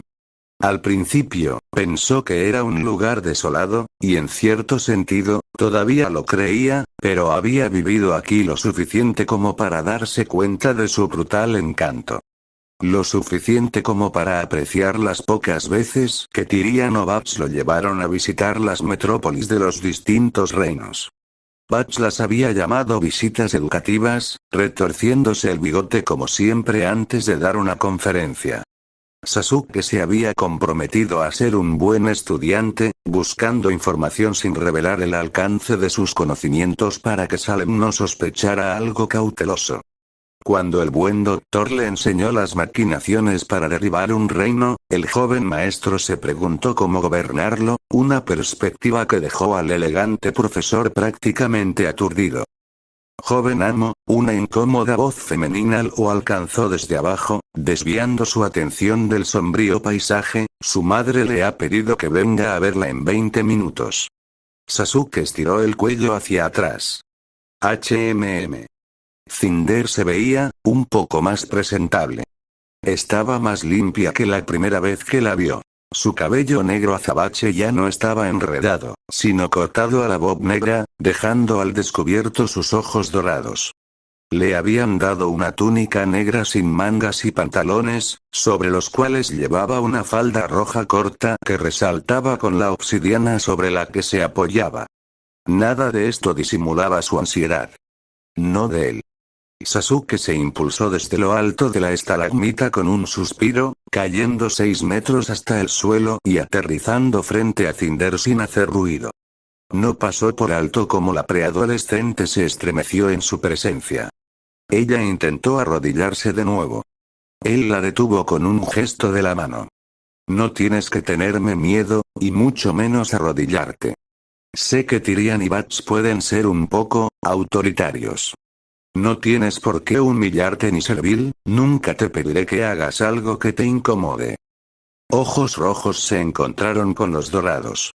Al principio, pensó que era un lugar desolado, y en cierto sentido, todavía lo creía, pero había vivido aquí lo suficiente como para darse cuenta de su brutal encanto. Lo suficiente como para apreciar las pocas veces que Tyrion o Babs lo llevaron a visitar las metrópolis de los distintos reinos. Babs las había llamado visitas educativas, retorciéndose el bigote como siempre antes de dar una conferencia. Sasuke se había comprometido a ser un buen estudiante, buscando información sin revelar el alcance de sus conocimientos para que Salem no sospechara algo cauteloso. Cuando el buen doctor le enseñó las maquinaciones para derribar un reino, el joven maestro se preguntó cómo gobernarlo, una perspectiva que dejó al elegante profesor prácticamente aturdido. Joven amo, una incómoda voz femenina lo alcanzó desde abajo, desviando su atención del sombrío paisaje. Su madre le ha pedido que venga a verla en 20 minutos. Sasuke estiró el cuello hacia atrás. Cinder se veía, un poco más presentable. Estaba más limpia que la primera vez que la vio. Su cabello negro azabache ya no estaba enredado, sino cortado a la bob negra, dejando al descubierto sus ojos dorados. Le habían dado una túnica negra sin mangas y pantalones, sobre los cuales llevaba una falda roja corta que resaltaba con la obsidiana sobre la que se apoyaba. Nada de esto disimulaba su ansiedad. No de él. Sasuke se impulsó desde lo alto de la estalagmita con un suspiro, cayendo 6 metros hasta el suelo y aterrizando frente a Cinder sin hacer ruido. No pasó por alto como la preadolescente se estremeció en su presencia. Ella intentó arrodillarse de nuevo. Él la detuvo con un gesto de la mano. No tienes que tenerme miedo, y mucho menos arrodillarte. Sé que Tyrion y Bats pueden ser un poco autoritarios. No tienes por qué humillarte ni servil, nunca te pediré que hagas algo que te incomode. Ojos rojos se encontraron con los dorados.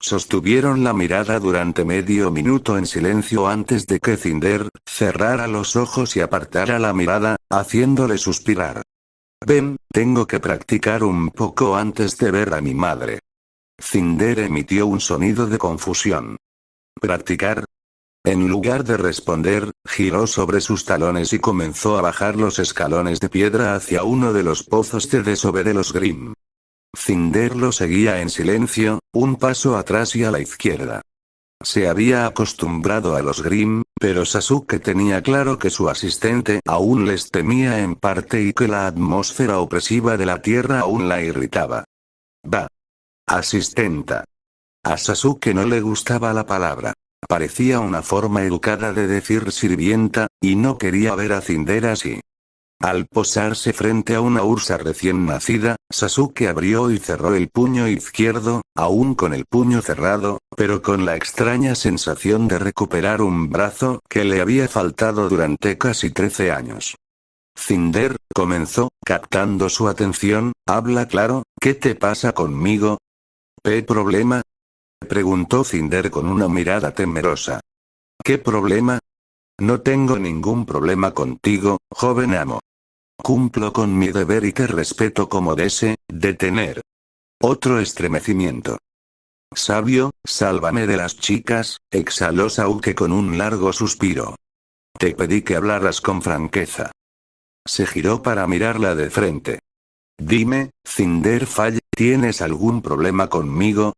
Sostuvieron la mirada durante medio minuto en silencio antes de que Cinder cerrara los ojos y apartara la mirada, haciéndole suspirar. Ven, tengo que practicar un poco antes de ver a mi madre. Cinder emitió un sonido de confusión. ¿Practicar? En lugar de responder, giró sobre sus talones y comenzó a bajar los escalones de piedra hacia uno de los pozos de desove de los Grimm. Cinder lo seguía en silencio, un paso atrás y a la izquierda. Se había acostumbrado a los Grimm, pero Sasuke tenía claro que su asistente aún les temía en parte y que la atmósfera opresiva de la tierra aún la irritaba. Va. Asistenta. A Sasuke no le gustaba la palabra. Parecía una forma educada de decir sirvienta, y no quería ver a Cinder así. Al posarse frente a una ursa recién nacida, Sasuke abrió y cerró el puño izquierdo, aún con el puño cerrado, pero con la extraña sensación de recuperar un brazo que le había faltado durante casi 13 años. Cinder, comenzó, captando su atención, habla claro, ¿qué te pasa conmigo? ¿Qué problema? Preguntó Cinder con una mirada temerosa. ¿Qué problema? No tengo ningún problema contigo, joven amo. Cumplo con mi deber y te respeto como desee, detener. Otro estremecimiento. Sabio, sálvame de las chicas, exhaló Sasuke con un largo suspiro. Te pedí que hablaras con franqueza. Se giró para mirarla de frente. Dime, Cinder Falle, ¿tienes algún problema conmigo?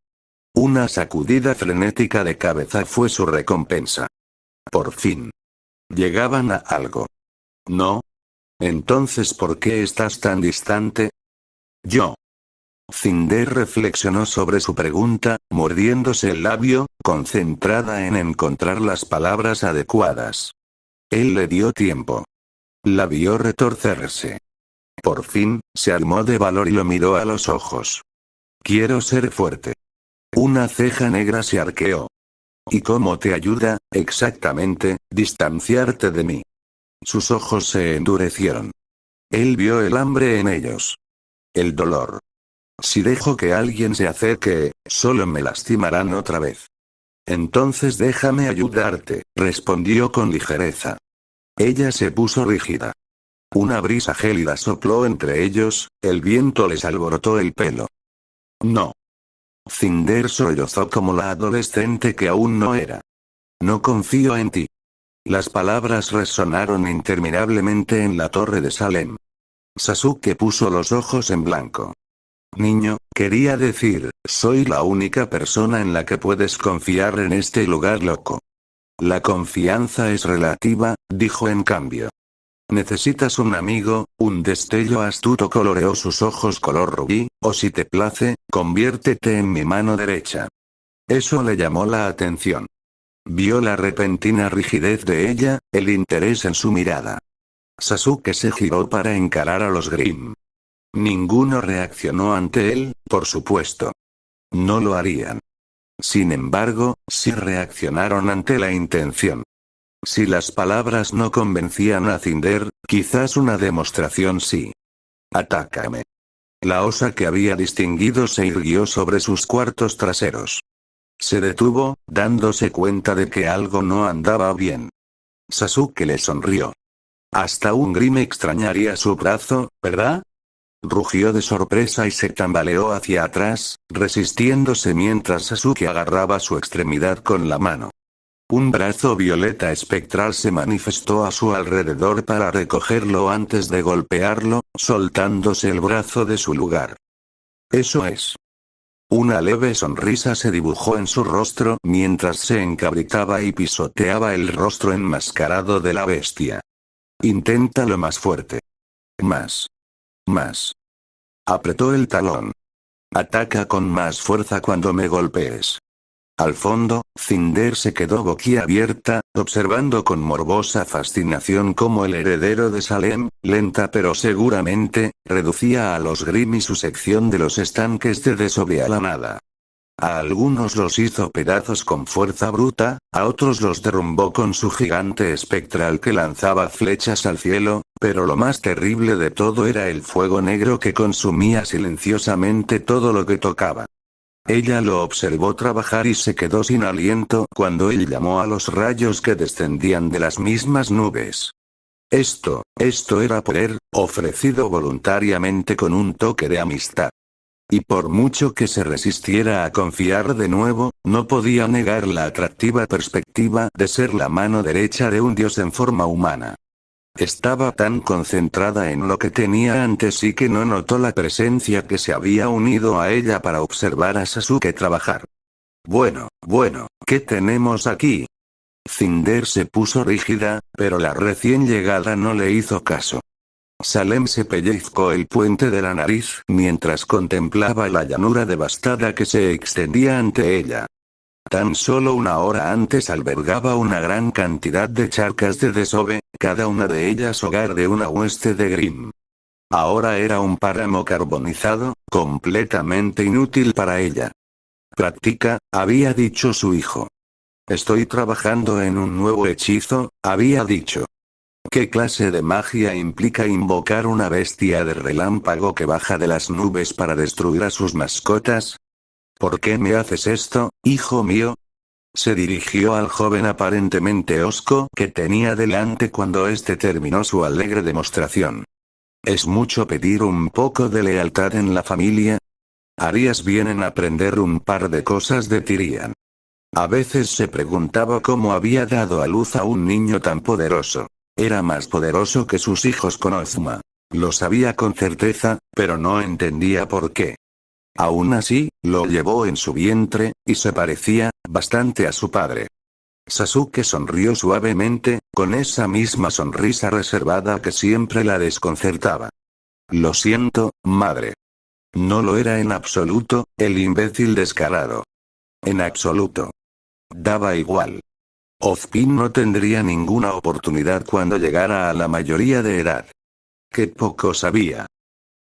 Una sacudida frenética de cabeza fue su recompensa. Por fin. Llegaban a algo. ¿No? Entonces, ¿por qué estás tan distante? Yo. Cinder reflexionó sobre su pregunta, mordiéndose el labio, concentrada en encontrar las palabras adecuadas. Él le dio tiempo. La vio retorcerse. Por fin, se armó de valor y lo miró a los ojos. Quiero ser fuerte. Una ceja negra se arqueó. ¿Y cómo te ayuda, exactamente, distanciarte de mí? Sus ojos se endurecieron. Él vio el hambre en ellos. El dolor. Si dejo que alguien se acerque, solo me lastimarán otra vez. Entonces déjame ayudarte, respondió con ligereza. Ella se puso rígida. Una brisa gélida sopló entre ellos, el viento les alborotó el pelo. No. Cinder sollozó como la adolescente que aún no era. No confío en ti. Las palabras resonaron interminablemente en la torre de Salem. Sasuke puso los ojos en blanco. Niño, quería decir, soy la única persona en la que puedes confiar en este lugar loco. La confianza es relativa, dijo en cambio. Necesitas un amigo, un destello astuto coloreó sus ojos color rubí, o si te place, conviértete en mi mano derecha. Eso le llamó la atención. Vio la repentina rigidez de ella, el interés en su mirada. Sasuke se giró para encarar a los Grimm. Ninguno reaccionó ante él, por supuesto. No lo harían. Sin embargo, sí reaccionaron ante la intención. Si las palabras no convencían a Cinder, quizás una demostración sí. Atácame. La osa que había distinguido se irguió sobre sus cuartos traseros. Se detuvo, dándose cuenta de que algo no andaba bien. Sasuke le sonrió. Hasta un Grimm extrañaría su brazo, ¿verdad? Rugió de sorpresa y se tambaleó hacia atrás, resistiéndose mientras Sasuke agarraba su extremidad con la mano. Un brazo violeta espectral se manifestó a su alrededor para recogerlo antes de golpearlo, soltándose el brazo de su lugar. Eso es. Una leve sonrisa se dibujó en su rostro mientras se encabritaba y pisoteaba el rostro enmascarado de la bestia. Inténtalo más fuerte. Más. Más. Apretó el talón. Ataca con más fuerza cuando me golpees. Al fondo, Cinder se quedó boquiabierta, observando con morbosa fascinación cómo el heredero de Salem, lenta pero seguramente, reducía a los Grimm y su sección de los estanques de sobre a la nada. A algunos los hizo pedazos con fuerza bruta, a otros los derrumbó con su gigante espectral que lanzaba flechas al cielo, pero lo más terrible de todo era el fuego negro que consumía silenciosamente todo lo que tocaba. Ella lo observó trabajar y se quedó sin aliento cuando él llamó a los rayos que descendían de las mismas nubes. Esto era poder, ofrecido voluntariamente con un toque de amistad. Y por mucho que se resistiera a confiar de nuevo, no podía negar la atractiva perspectiva de ser la mano derecha de un dios en forma humana. Estaba tan concentrada en lo que tenía ante sí que no notó la presencia que se había unido a ella para observar a Sasuke trabajar. Bueno, ¿qué tenemos aquí? Cinder se puso rígida, pero la recién llegada no le hizo caso. Salem se pellizcó el puente de la nariz mientras contemplaba la llanura devastada que se extendía ante ella. Tan solo una hora antes albergaba una gran cantidad de charcas de desove, cada una de ellas hogar de una hueste de Grimm. Ahora era un páramo carbonizado, completamente inútil para ella. Practica, había dicho su hijo. Estoy trabajando en un nuevo hechizo, había dicho. ¿Qué clase de magia implica invocar una bestia de relámpago que baja de las nubes para destruir a sus mascotas? ¿Por qué me haces esto, hijo mío? Se dirigió al joven aparentemente hosco que tenía delante cuando éste terminó su alegre demostración. ¿Es mucho pedir un poco de lealtad en la familia? Harías bien en aprender un par de cosas de Tyrian. A veces se preguntaba cómo había dado a luz a un niño tan poderoso. Era más poderoso que sus hijos con Ozma. Lo sabía con certeza, pero no entendía por qué. Aún así, lo llevó en su vientre, y se parecía bastante a su padre. Sasuke sonrió suavemente, con esa misma sonrisa reservada que siempre la desconcertaba. Lo siento, madre. No lo era en absoluto, el imbécil descarado. En absoluto. Daba igual. Ozpin no tendría ninguna oportunidad cuando llegara a la mayoría de edad. Qué poco sabía.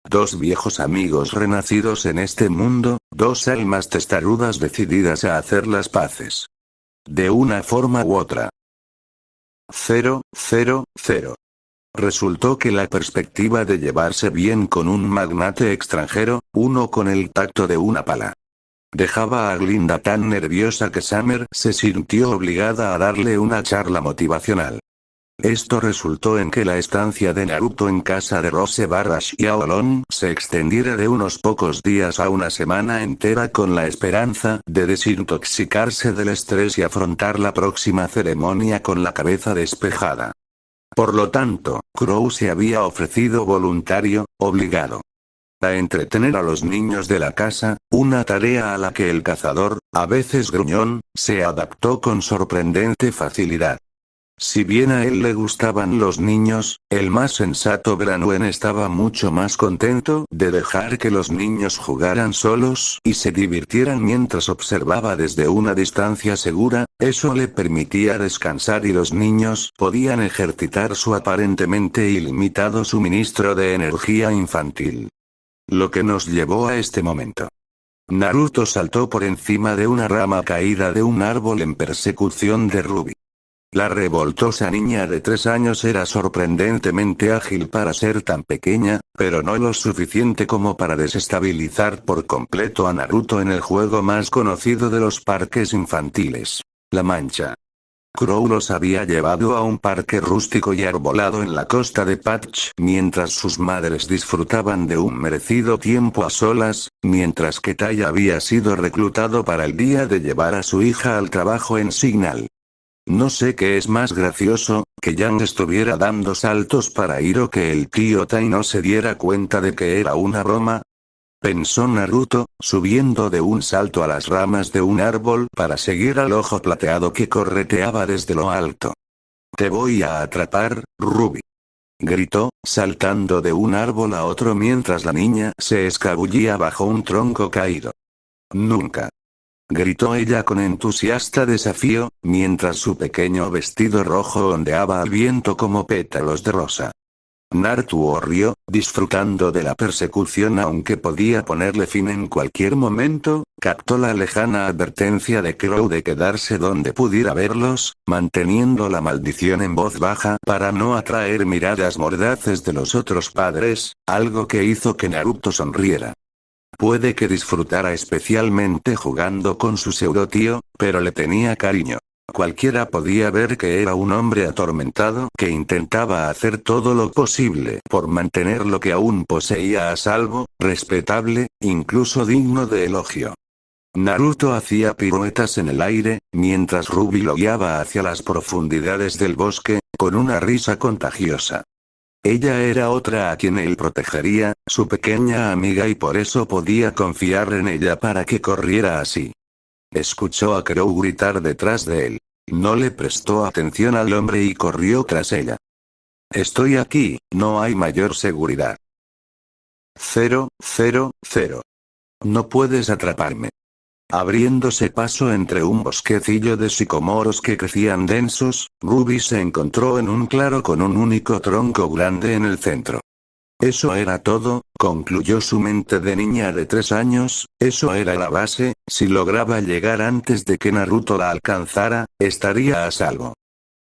Dos viejos amigos renacidos en este mundo, dos almas testarudas decididas a hacer las paces. De una forma u otra. 0, 0, 0. Resultó que la perspectiva de llevarse bien con un magnate extranjero, uno con el tacto de una pala, dejaba a Glinda tan nerviosa que Summer se sintió obligada a darle una charla motivacional. Esto resultó en que la estancia de Naruto en casa de Rose Xiaolong se extendiera de unos pocos días a una semana entera con la esperanza de desintoxicarse del estrés y afrontar la próxima ceremonia con la cabeza despejada. Por lo tanto, Crow se había ofrecido voluntario, obligado, a entretener a los niños de la casa, una tarea a la que el cazador, a veces gruñón, se adaptó con sorprendente facilidad. Si bien a él le gustaban los niños, el más sensato Branwen estaba mucho más contento de dejar que los niños jugaran solos y se divirtieran mientras observaba desde una distancia segura, eso le permitía descansar y los niños podían ejercitar su aparentemente ilimitado suministro de energía infantil. Lo que nos llevó a este momento. Naruto saltó por encima de una rama caída de un árbol en persecución de Ruby. La revoltosa niña de 3 años era sorprendentemente ágil para ser tan pequeña, pero no lo suficiente como para desestabilizar por completo a Naruto en el juego más conocido de los parques infantiles, la Mancha. Crow los había llevado a un parque rústico y arbolado en la costa de Patch mientras sus madres disfrutaban de un merecido tiempo a solas, mientras que Tai había sido reclutado para el día de llevar a su hija al trabajo en Signal. No sé qué es más gracioso, que Yang estuviera dando saltos para ir o que el tío Tai no se diera cuenta de que era una broma. Pensó Naruto, subiendo de un salto a las ramas de un árbol para seguir al ojo plateado que correteaba desde lo alto. Te voy a atrapar, Ruby. Gritó, saltando de un árbol a otro mientras la niña se escabullía bajo un tronco caído. Nunca. Gritó ella con entusiasta desafío, mientras su pequeño vestido rojo ondeaba al viento como pétalos de rosa. Naruto rió, disfrutando de la persecución aunque podía ponerle fin en cualquier momento, captó la lejana advertencia de Crow de quedarse donde pudiera verlos, manteniendo la maldición en voz baja para no atraer miradas mordaces de los otros padres, algo que hizo que Naruto sonriera. Puede que disfrutara especialmente jugando con su pseudo-tío, pero le tenía cariño. Cualquiera podía ver que era un hombre atormentado que intentaba hacer todo lo posible por mantener lo que aún poseía a salvo, respetable, incluso digno de elogio. Naruto hacía piruetas en el aire, mientras Ruby lo guiaba hacia las profundidades del bosque, con una risa contagiosa. Ella era otra a quien él protegería, su pequeña amiga y por eso podía confiar en ella para que corriera así. Escuchó a Crow gritar detrás de él. No le prestó atención al hombre y corrió tras ella. Estoy aquí, no hay mayor seguridad. 0, 0, 0. No puedes atraparme. Abriéndose paso entre un bosquecillo de sicomoros que crecían densos, Ruby se encontró en un claro con un único tronco grande en el centro. Eso era todo, concluyó su mente de niña de 3 años, eso era la base, si lograba llegar antes de que Naruto la alcanzara, estaría a salvo.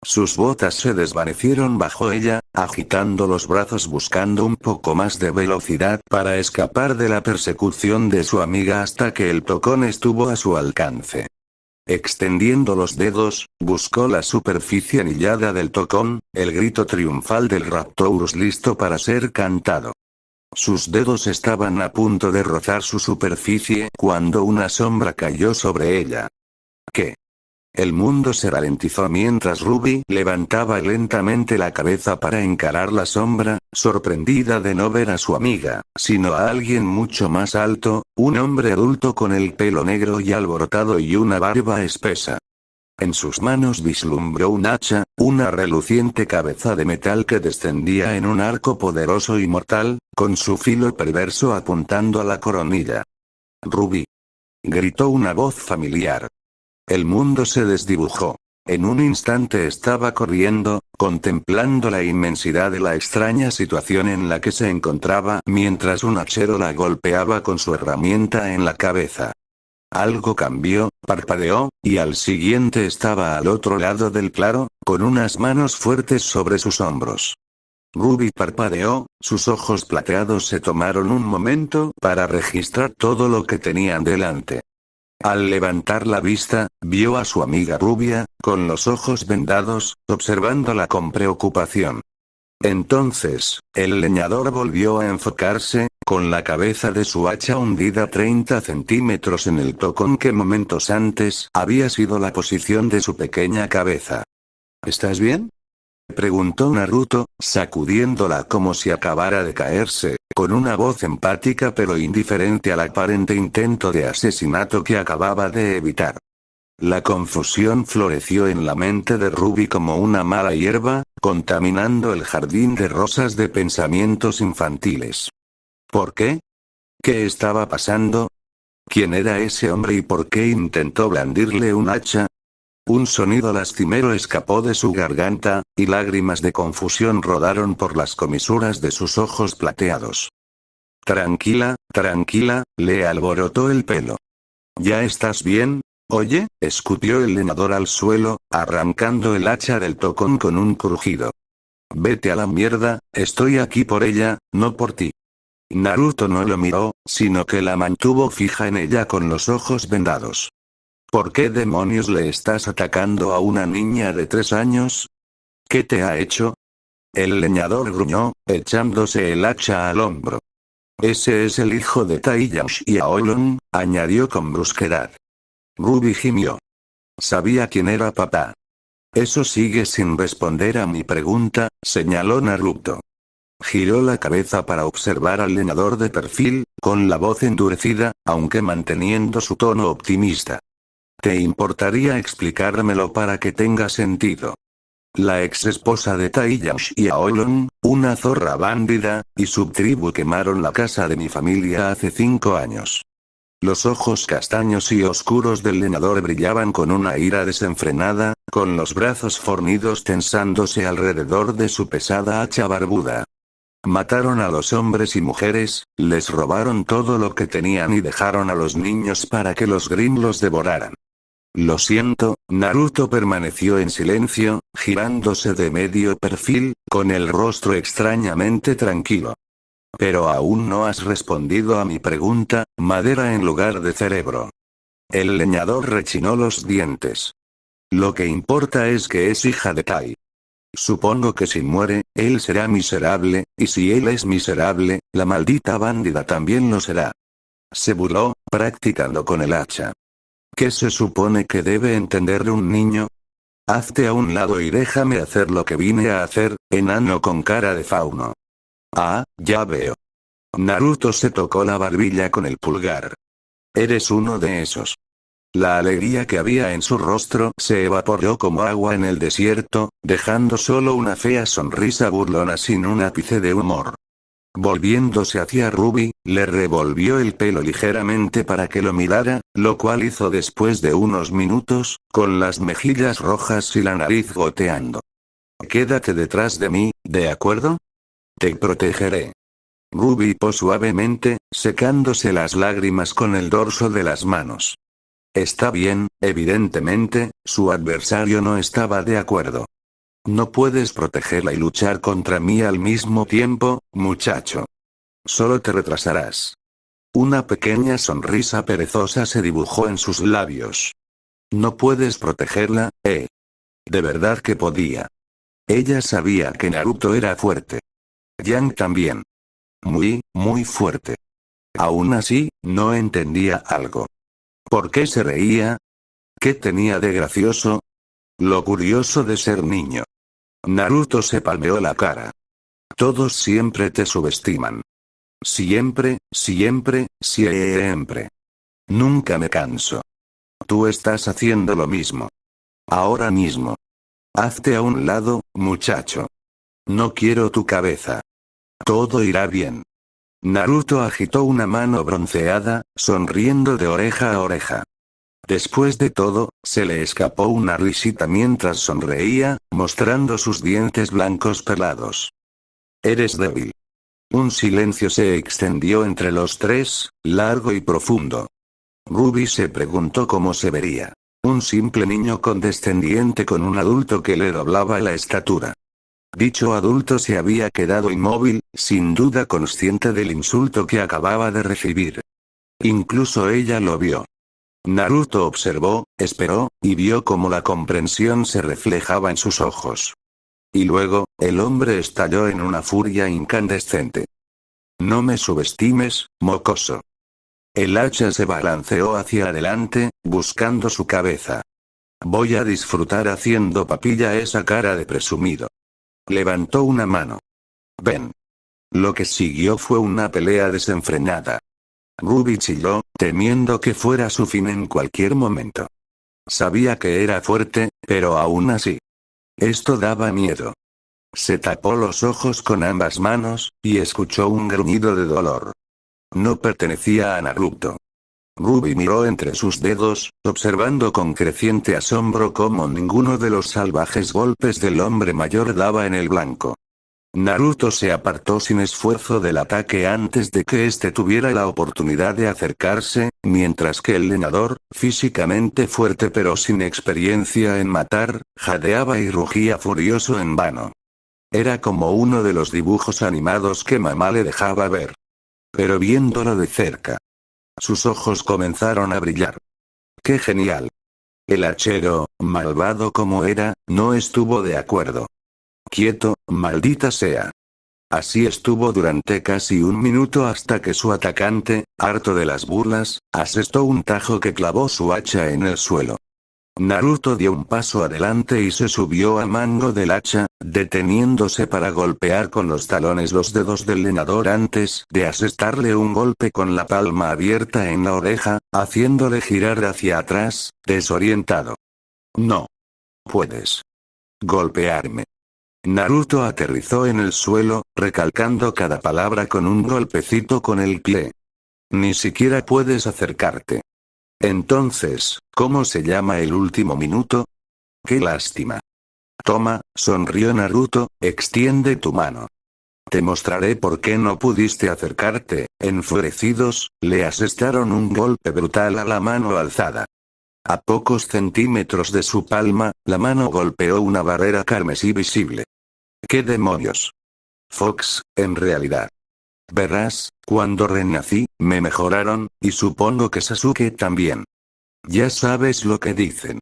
Sus botas se desvanecieron bajo ella, agitando los brazos buscando un poco más de velocidad para escapar de la persecución de su amiga hasta que el tocón estuvo a su alcance. Extendiendo los dedos, buscó la superficie anillada del tocón, el grito triunfal del Raptorus listo para ser cantado. Sus dedos estaban a punto de rozar su superficie cuando una sombra cayó sobre ella. ¿Qué? El mundo se ralentizó mientras Ruby levantaba lentamente la cabeza para encarar la sombra, sorprendida de no ver a su amiga, sino a alguien mucho más alto, un hombre adulto con el pelo negro y alborotado y una barba espesa. En sus manos vislumbró un hacha, una reluciente cabeza de metal que descendía en un arco poderoso y mortal, con su filo perverso apuntando a la coronilla. «Ruby», gritó una voz familiar. El mundo se desdibujó. En un instante estaba corriendo, contemplando la inmensidad de la extraña situación en la que se encontraba mientras un hachero la golpeaba con su herramienta en la cabeza. Algo cambió, parpadeó, y al siguiente estaba al otro lado del claro, con unas manos fuertes sobre sus hombros. Ruby parpadeó, sus ojos plateados se tomaron un momento para registrar todo lo que tenían delante. Al levantar la vista, vio a su amiga rubia, con los ojos vendados, observándola con preocupación. Entonces, el leñador volvió a enfocarse, con la cabeza de su hacha hundida 30 centímetros en el tocón que momentos antes había sido la posición de su pequeña cabeza. ¿Estás bien?, preguntó Naruto, sacudiéndola como si acabara de caerse, con una voz empática pero indiferente al aparente intento de asesinato que acababa de evitar. La confusión floreció en la mente de Ruby como una mala hierba, contaminando el jardín de rosas de pensamientos infantiles. ¿Por qué? ¿Qué estaba pasando? ¿Quién era ese hombre y por qué intentó blandirle un hacha? Un sonido lastimero escapó de su garganta, y lágrimas de confusión rodaron por las comisuras de sus ojos plateados. Tranquila, tranquila, le alborotó el pelo. ¿Ya estás bien? Oye, escupió el leñador al suelo, arrancando el hacha del tocón con un crujido. Vete a la mierda, estoy aquí por ella, no por ti. Naruto no lo miró, sino que la mantuvo fija en ella con los ojos vendados. ¿Por qué demonios le estás atacando a una niña de 3 años? ¿Qué te ha hecho? El leñador gruñó, echándose el hacha al hombro. Ese es el hijo de Taiyash y Aolon, añadió con brusquedad. Ruby gimió. Sabía quién era papá. Eso sigue sin responder a mi pregunta, señaló Naruto. Giró la cabeza para observar al leñador de perfil, con la voz endurecida, aunque manteniendo su tono optimista. ¿Te importaría explicármelo para que tenga sentido? La ex esposa de Taiyash y Aolon, una zorra bándida, y su tribu quemaron la casa de mi familia hace 5 años. Los ojos castaños y oscuros del leñador brillaban con una ira desenfrenada, con los brazos fornidos tensándose alrededor de su pesada hacha barbuda. Mataron a los hombres y mujeres, les robaron todo lo que tenían y dejaron a los niños para que los Grimm los devoraran. Lo siento, Naruto permaneció en silencio, girándose de medio perfil, con el rostro extrañamente tranquilo. Pero aún no has respondido a mi pregunta, madera en lugar de cerebro. El leñador rechinó los dientes. Lo que importa es que es hija de Tai. Supongo que si muere, él será miserable, y si él es miserable, la maldita bándida también lo será. Se burló, practicando con el hacha. ¿Qué se supone que debe entender un niño? Hazte a un lado y déjame hacer lo que vine a hacer, enano con cara de fauno. Ah, ya veo. Naruto se tocó la barbilla con el pulgar. Eres uno de esos. La alegría que había en su rostro se evaporó como agua en el desierto, dejando solo una fea sonrisa burlona sin un ápice de humor. Volviéndose hacia Ruby, le revolvió el pelo ligeramente para que lo mirara, lo cual hizo después de unos minutos, con las mejillas rojas y la nariz goteando. Quédate detrás de mí, ¿de acuerdo? Te protegeré. Ruby posó suavemente, secándose las lágrimas con el dorso de las manos. Está bien, evidentemente, su adversario no estaba de acuerdo. No puedes protegerla y luchar contra mí al mismo tiempo, muchacho. Solo te retrasarás. Una pequeña sonrisa perezosa se dibujó en sus labios. No puedes protegerla, ¿eh? De verdad que podía. Ella sabía que Naruto era fuerte. Yang también. Muy, muy fuerte. Aún así, no entendía algo. ¿Por qué se reía? ¿Qué tenía de gracioso? Lo curioso de ser niño. Naruto se palmeó la cara. Todos siempre te subestiman. Siempre, siempre, siempre. Nunca me canso. Tú estás haciendo lo mismo. Ahora mismo. Hazte a un lado, muchacho. No quiero tu cabeza. Todo irá bien. Naruto agitó una mano bronceada, sonriendo de oreja a oreja. Después de todo, se le escapó una risita mientras sonreía, mostrando sus dientes blancos pelados. Eres débil. Un silencio se extendió entre los tres, largo y profundo. Ruby se preguntó cómo se vería. Un simple niño condescendiente con un adulto que le doblaba la estatura. Dicho adulto se había quedado inmóvil, sin duda consciente del insulto que acababa de recibir. Incluso ella lo vio. Naruto observó, esperó, y vio cómo la comprensión se reflejaba en sus ojos. Y luego, el hombre estalló en una furia incandescente. No me subestimes, mocoso. El hacha se balanceó hacia adelante, buscando su cabeza. Voy a disfrutar haciendo papilla esa cara de presumido. Levantó una mano. Ven. Lo que siguió fue una pelea desenfrenada. Ruby chilló, temiendo que fuera su fin en cualquier momento. Sabía que era fuerte, pero aún así. Esto daba miedo. Se tapó los ojos con ambas manos, y escuchó un gruñido de dolor. No pertenecía a Naruto. Ruby miró entre sus dedos, observando con creciente asombro cómo ninguno de los salvajes golpes del hombre mayor daba en el blanco. Naruto se apartó sin esfuerzo del ataque antes de que éste tuviera la oportunidad de acercarse, mientras que el lenador, físicamente fuerte pero sin experiencia en matar, jadeaba y rugía furioso en vano. Era como uno de los dibujos animados que mamá le dejaba ver. Pero viéndolo de cerca, sus ojos comenzaron a brillar. ¡Qué genial! El hachero, malvado como era, no estuvo de acuerdo. Quieto, maldita sea. Así estuvo durante casi un minuto hasta que su atacante, harto de las burlas, asestó un tajo que clavó su hacha en el suelo. Naruto dio un paso adelante y se subió al mango del hacha, deteniéndose para golpear con los talones los dedos del lenador antes de asestarle un golpe con la palma abierta en la oreja, haciéndole girar hacia atrás, desorientado. No. Puedes golpearme. Naruto aterrizó en el suelo, recalcando cada palabra con un golpecito con el pie. Ni siquiera puedes acercarte. Entonces, ¿cómo se llama el último minuto? ¡Qué lástima! Toma, sonrió Naruto, extiende tu mano. Te mostraré por qué no pudiste acercarte. Enfurecidos, le asestaron un golpe brutal a la mano alzada. A pocos centímetros de su palma, la mano golpeó una barrera carmesí visible. ¿Qué demonios? Fox, en realidad. Verás, cuando renací, me mejoraron, y supongo que Sasuke también. Ya sabes lo que dicen.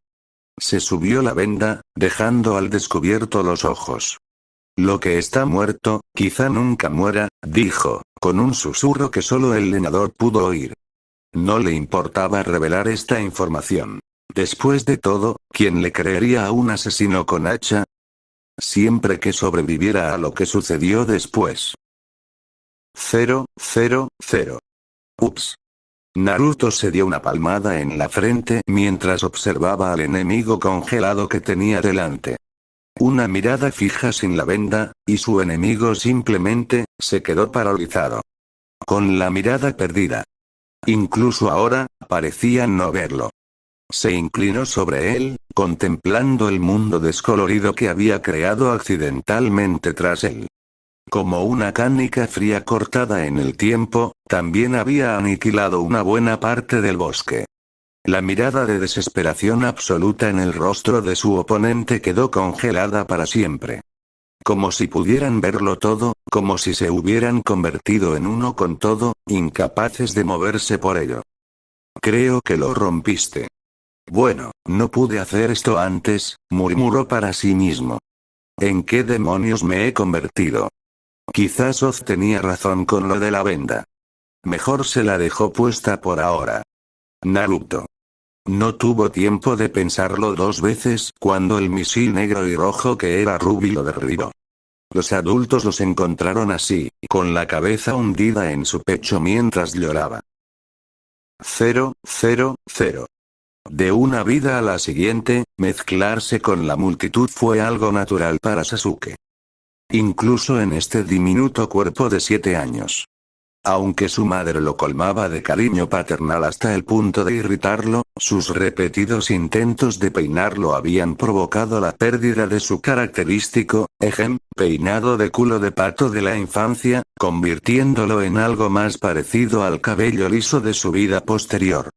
Se subió la venda, dejando al descubierto los ojos. Lo que está muerto, quizá nunca muera, dijo, con un susurro que solo el lenador pudo oír. No le importaba revelar esta información. Después de todo, ¿quién le creería a un asesino con hacha? Siempre que sobreviviera a lo que sucedió después. 0, 0, 0. Ups. Naruto se dio una palmada en la frente mientras observaba al enemigo congelado que tenía delante. Una mirada fija sin la venda, y su enemigo simplemente se quedó paralizado. Con la mirada perdida. Incluso ahora, parecían no verlo. Se inclinó sobre él, contemplando el mundo descolorido que había creado accidentalmente tras él. Como una canica fría cortada en el tiempo, también había aniquilado una buena parte del bosque. La mirada de desesperación absoluta en el rostro de su oponente quedó congelada para siempre. Como si pudieran verlo todo, como si se hubieran convertido en uno con todo, incapaces de moverse por ello. Creo que lo rompiste. Bueno, no pude hacer esto antes, murmuró para sí mismo. ¿En qué demonios me he convertido? Quizás Oz tenía razón con lo de la venda. Mejor se la dejó puesta por ahora. Naruto. No tuvo tiempo de pensarlo dos veces cuando el misil negro y rojo que era Ruby lo derribó. Los adultos los encontraron así, con la cabeza hundida en su pecho mientras lloraba. 0, 0, 0. De una vida a la siguiente, mezclarse con la multitud fue algo natural para Sasuke. Incluso en este diminuto cuerpo de 7 años. Aunque su madre lo colmaba de cariño paternal hasta el punto de irritarlo, sus repetidos intentos de peinarlo habían provocado la pérdida de su característico, peinado de culo de pato de la infancia, convirtiéndolo en algo más parecido al cabello liso de su vida posterior.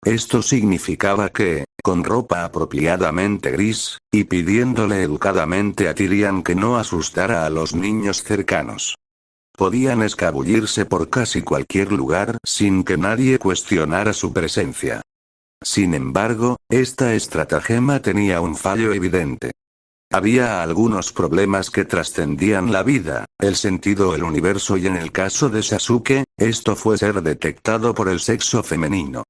Esto significaba que, con ropa apropiadamente gris, y pidiéndole educadamente a Tyrian que no asustara a los niños cercanos, podían escabullirse por casi cualquier lugar sin que nadie cuestionara su presencia. Sin embargo, esta estratagema tenía un fallo evidente. Había algunos problemas que trascendían la vida, el sentido, el universo, y en el caso de Sasuke, esto fue ser detectado por el sexo femenino.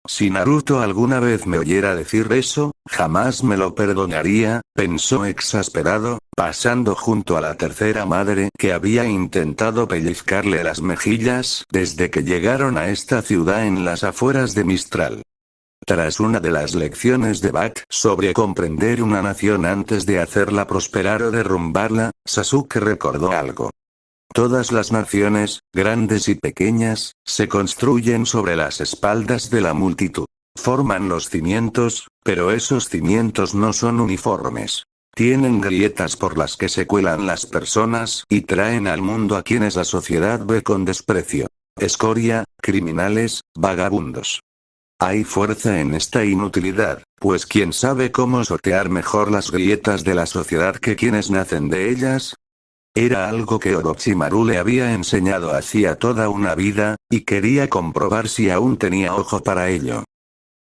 Si Naruto alguna vez me oyera decir eso, jamás me lo perdonaría, pensó exasperado, pasando junto a la tercera madre que había intentado pellizcarle las mejillas desde que llegaron a esta ciudad en las afueras de Mistral. Tras una de las lecciones de Bat sobre comprender una nación antes de hacerla prosperar o derrumbarla, Sasuke recordó algo. Todas las naciones, grandes y pequeñas, se construyen sobre las espaldas de la multitud. Forman los cimientos, pero esos cimientos no son uniformes. Tienen grietas por las que se cuelan las personas y traen al mundo a quienes la sociedad ve con desprecio. Escoria, criminales, vagabundos. Hay fuerza en esta inutilidad, pues ¿quién sabe cómo sortear mejor las grietas de la sociedad que quienes nacen de ellas? Era algo que Orochimaru le había enseñado hacía toda una vida, y quería comprobar si aún tenía ojo para ello.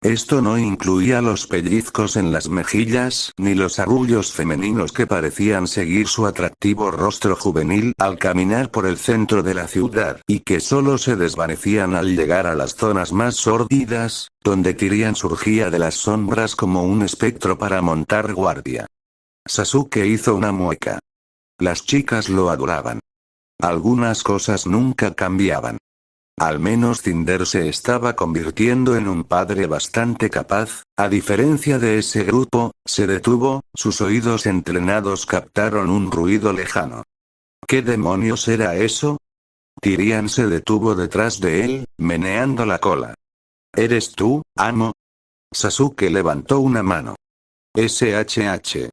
Esto no incluía los pellizcos en las mejillas, ni los arrullos femeninos que parecían seguir su atractivo rostro juvenil al caminar por el centro de la ciudad, y que solo se desvanecían al llegar a las zonas más sórdidas, donde Tyrian surgía de las sombras como un espectro para montar guardia. Sasuke hizo una mueca. Las chicas lo adoraban. Algunas cosas nunca cambiaban. Al menos Cinder se estaba convirtiendo en un padre bastante capaz. A diferencia de ese grupo, se detuvo, sus oídos entrenados captaron un ruido lejano. ¿Qué demonios era eso? Tyrian se detuvo detrás de él, meneando la cola. ¿Eres tú, amo? Sasuke levantó una mano. SHH.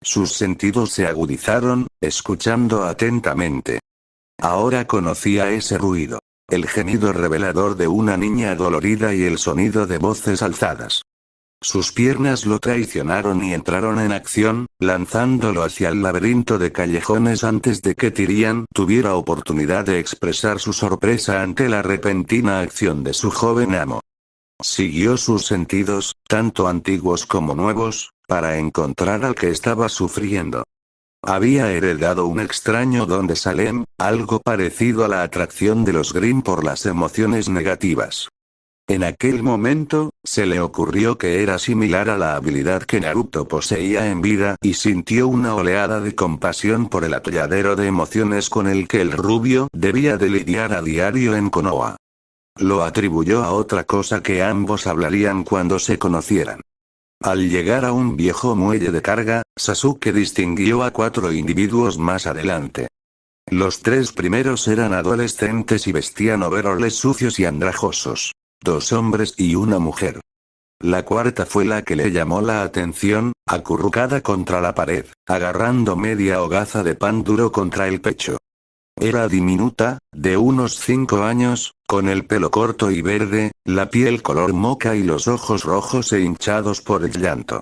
Sus sentidos se agudizaron, escuchando atentamente. Ahora conocía ese ruido. El gemido revelador de una niña dolorida y el sonido de voces alzadas. Sus piernas lo traicionaron y entraron en acción, lanzándolo hacia el laberinto de callejones antes de que Tyrian tuviera oportunidad de expresar su sorpresa ante la repentina acción de su joven amo. Siguió sus sentidos, tanto antiguos como nuevos, para encontrar al que estaba sufriendo. Había heredado un extraño don de Salem, algo parecido a la atracción de los Grimm por las emociones negativas. En aquel momento, se le ocurrió que era similar a la habilidad que Naruto poseía en vida y sintió una oleada de compasión por el atolladero de emociones con el que el rubio debía de lidiar a diario en Konoha. Lo atribuyó a otra cosa que ambos hablarían cuando se conocieran. Al llegar a un viejo muelle de carga, Sasuke distinguió a 4 individuos más adelante. Los 3 primeros eran adolescentes y vestían overoles sucios y andrajosos. 2 hombres y una mujer. La cuarta fue la que le llamó la atención, acurrucada contra la pared, agarrando media hogaza de pan duro contra el pecho. Era diminuta, de unos 5 años, con el pelo corto y verde, la piel color moca y los ojos rojos e hinchados por el llanto.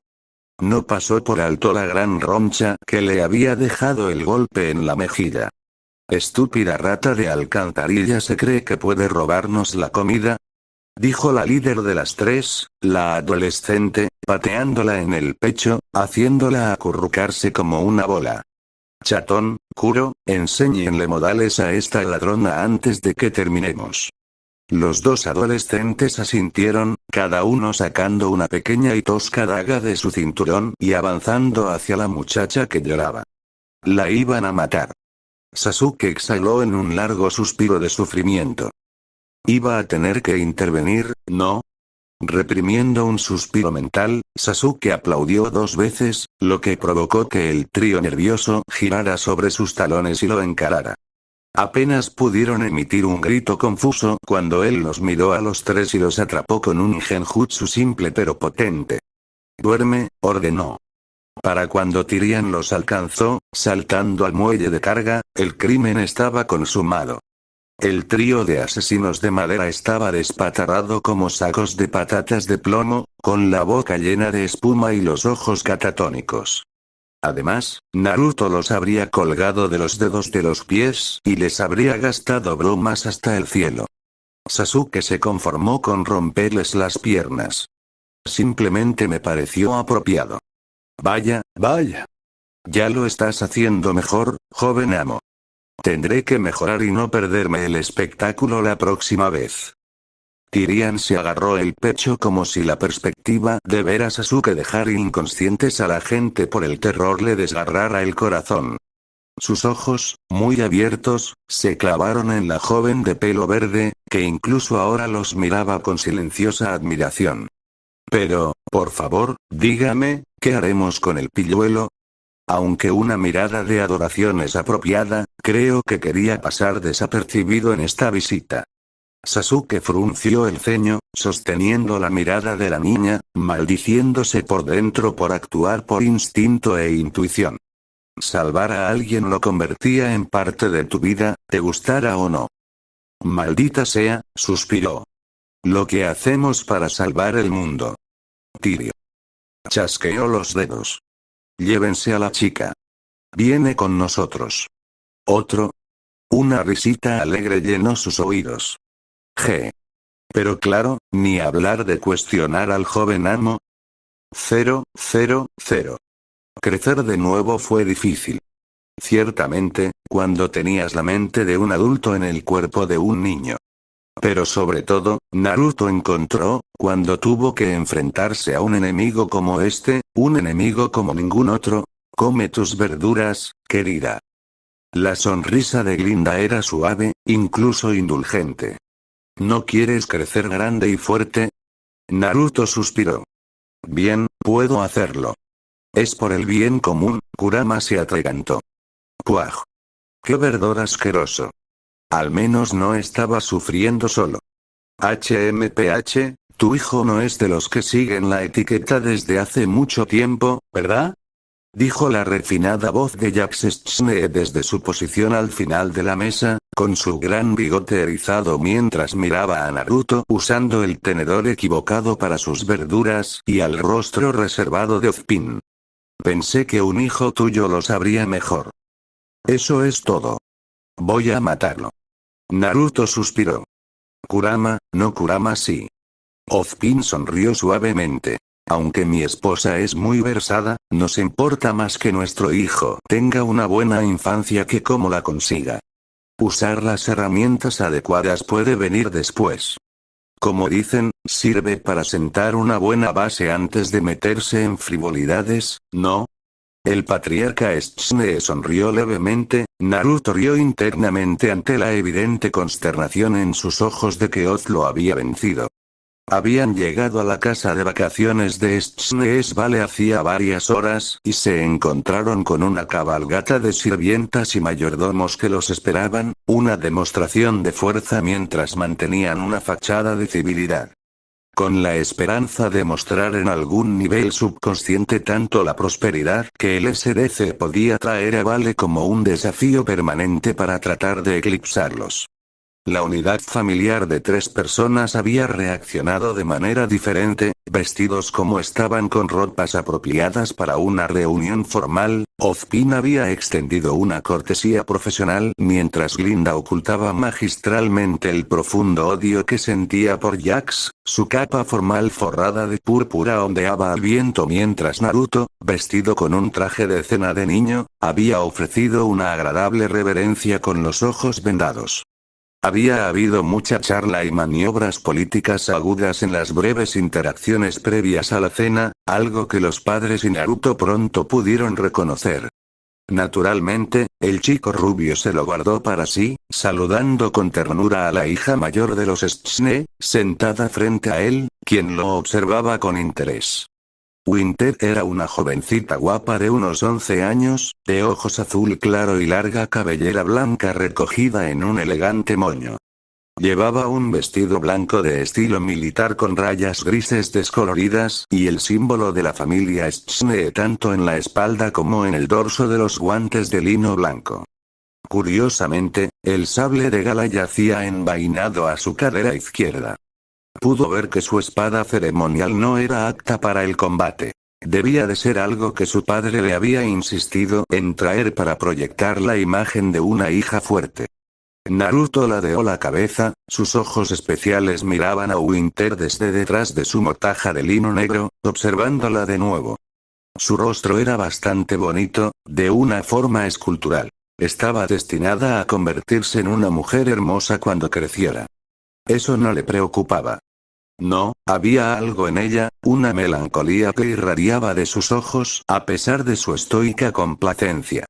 No pasó por alto la gran roncha que le había dejado el golpe en la mejilla. «Estúpida rata de alcantarilla, ¿se cree que puede robarnos la comida?», dijo la líder de las 3, la adolescente, pateándola en el pecho, haciéndola acurrucarse como una bola. «Chatón, Kuro, enséñenle modales a esta ladrona antes de que terminemos». Los 2 adolescentes asintieron, cada uno sacando una pequeña y tosca daga de su cinturón y avanzando hacia la muchacha que lloraba. La iban a matar. Sasuke exhaló en un largo suspiro de sufrimiento. Iba a tener que intervenir, ¿no? Reprimiendo un suspiro mental, Sasuke aplaudió 2 veces, lo que provocó que el trío nervioso girara sobre sus talones y lo encarara. Apenas pudieron emitir un grito confuso cuando él los miró a los 3 y los atrapó con un genjutsu simple pero potente. «Duerme», ordenó. Para cuando Tyrion los alcanzó, saltando al muelle de carga, el crimen estaba consumado. El trío de asesinos de madera estaba despatarrado como sacos de patatas de plomo, con la boca llena de espuma y los ojos catatónicos. Además, Naruto los habría colgado de los dedos de los pies y les habría gastado bromas hasta el cielo. Sasuke se conformó con romperles las piernas. Simplemente me pareció apropiado. «Vaya, vaya. Ya lo estás haciendo mejor, joven amo. Tendré que mejorar y no perderme el espectáculo la próxima vez». Tyrion se agarró el pecho como si la perspectiva de ver a Sasuke dejar inconscientes a la gente por el terror le desgarrara el corazón. Sus ojos, muy abiertos, se clavaron en la joven de pelo verde, que incluso ahora los miraba con silenciosa admiración. «Pero, por favor, dígame, ¿qué haremos con el pilluelo?». Aunque una mirada de adoración es apropiada, creo que quería pasar desapercibido en esta visita. Sasuke frunció el ceño, sosteniendo la mirada de la niña, maldiciéndose por dentro por actuar por instinto e intuición. Salvar a alguien lo convertía en parte de tu vida, te gustara o no. «Maldita sea», suspiró. «Lo que hacemos para salvar el mundo». Tyrion chasqueó los dedos. «Llévense a la chica. Viene con nosotros». «¿Otro?». Una risita alegre llenó sus oídos. Pero claro, ni hablar de cuestionar al joven amo. 0, 0, 0. Crecer de nuevo fue difícil. Ciertamente, cuando tenías la mente de un adulto en el cuerpo de un niño. Pero sobre todo, Naruto encontró, cuando tuvo que enfrentarse a un enemigo como este, un enemigo como ningún otro. «Come tus verduras, querida». La sonrisa de Glinda era suave, incluso indulgente. «¿No quieres crecer grande y fuerte?». Naruto suspiró. «Bien, puedo hacerlo. Es por el bien común», Kurama se atragantó. «Puaj. ¡Qué verdor asqueroso!». Al menos no estaba sufriendo solo. «HMPH, tu hijo no es de los que siguen la etiqueta desde hace mucho tiempo, ¿verdad?», dijo la refinada voz de Jax Schne desde su posición al final de la mesa, con su gran bigote erizado mientras miraba a Naruto usando el tenedor equivocado para sus verduras y al rostro reservado de Ozpin. «Pensé que un hijo tuyo lo sabría mejor». «Eso es todo. Voy a matarlo». Naruto suspiró. «Kurama, no, Kurama sí». Ozpin sonrió suavemente. «Aunque mi esposa es muy versada, nos importa más que nuestro hijo tenga una buena infancia que cómo la consiga. Usar las herramientas adecuadas puede venir después. Como dicen, sirve para sentar una buena base antes de meterse en frivolidades, ¿no?». El patriarca Schne sonrió levemente. Naruto rió internamente ante la evidente consternación en sus ojos de que Oz lo había vencido. Habían llegado a la casa de vacaciones de Vale hacía varias horas y se encontraron con una cabalgata de sirvientas y mayordomos que los esperaban, una demostración de fuerza mientras mantenían una fachada de civilidad. Con la esperanza de mostrar en algún nivel subconsciente tanto la prosperidad que el SDC podía traer a Vale como un desafío permanente para tratar de eclipsarlos. La unidad familiar de 3 personas había reaccionado de manera diferente, vestidos como estaban con ropas apropiadas para una reunión formal. Ozpin había extendido una cortesía profesional mientras Glinda ocultaba magistralmente el profundo odio que sentía por Jax. Su capa formal forrada de púrpura ondeaba al viento mientras Naruto, vestido con un traje de cena de niño, había ofrecido una agradable reverencia con los ojos vendados. Había habido mucha charla y maniobras políticas agudas en las breves interacciones previas a la cena, algo que los padres y Naruto pronto pudieron reconocer. Naturalmente, el chico rubio se lo guardó para sí, saludando con ternura a la hija mayor de los Tsunade, sentada frente a él, quien lo observaba con interés. Winter era una jovencita guapa de unos 11 años, de ojos azul claro y larga cabellera blanca recogida en un elegante moño. Llevaba un vestido blanco de estilo militar con rayas grises descoloridas y el símbolo de la familia Tsunade tanto en la espalda como en el dorso de los guantes de lino blanco. Curiosamente, el sable de gala yacía envainado a su cadera izquierda. Pudo ver que su espada ceremonial no era apta para el combate. Debía de ser algo que su padre le había insistido en traer para proyectar la imagen de una hija fuerte. Naruto ladeó la cabeza, sus ojos especiales miraban a Winter desde detrás de su mortaja de lino negro, observándola de nuevo. Su rostro era bastante bonito, de una forma escultural. Estaba destinada a convertirse en una mujer hermosa cuando creciera. Eso no le preocupaba. No, había algo en ella, una melancolía que irradiaba de sus ojos a pesar de su estoica complacencia.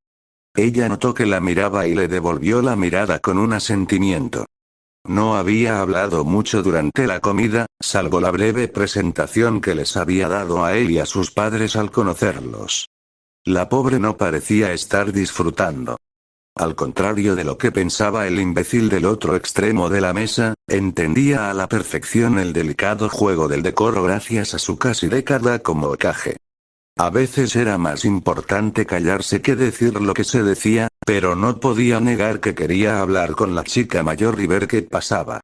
Ella notó que la miraba y le devolvió la mirada con un asentimiento. No había hablado mucho durante la comida, salvo la breve presentación que les había dado a él y a sus padres al conocerlos. La pobre no parecía estar disfrutando. Al contrario de lo que pensaba el imbécil del otro extremo de la mesa, entendía a la perfección el delicado juego del decoro gracias a su casi década como Hokage. A veces era más importante callarse que decir lo que se decía, pero no podía negar que quería hablar con la chica mayor y ver qué pasaba.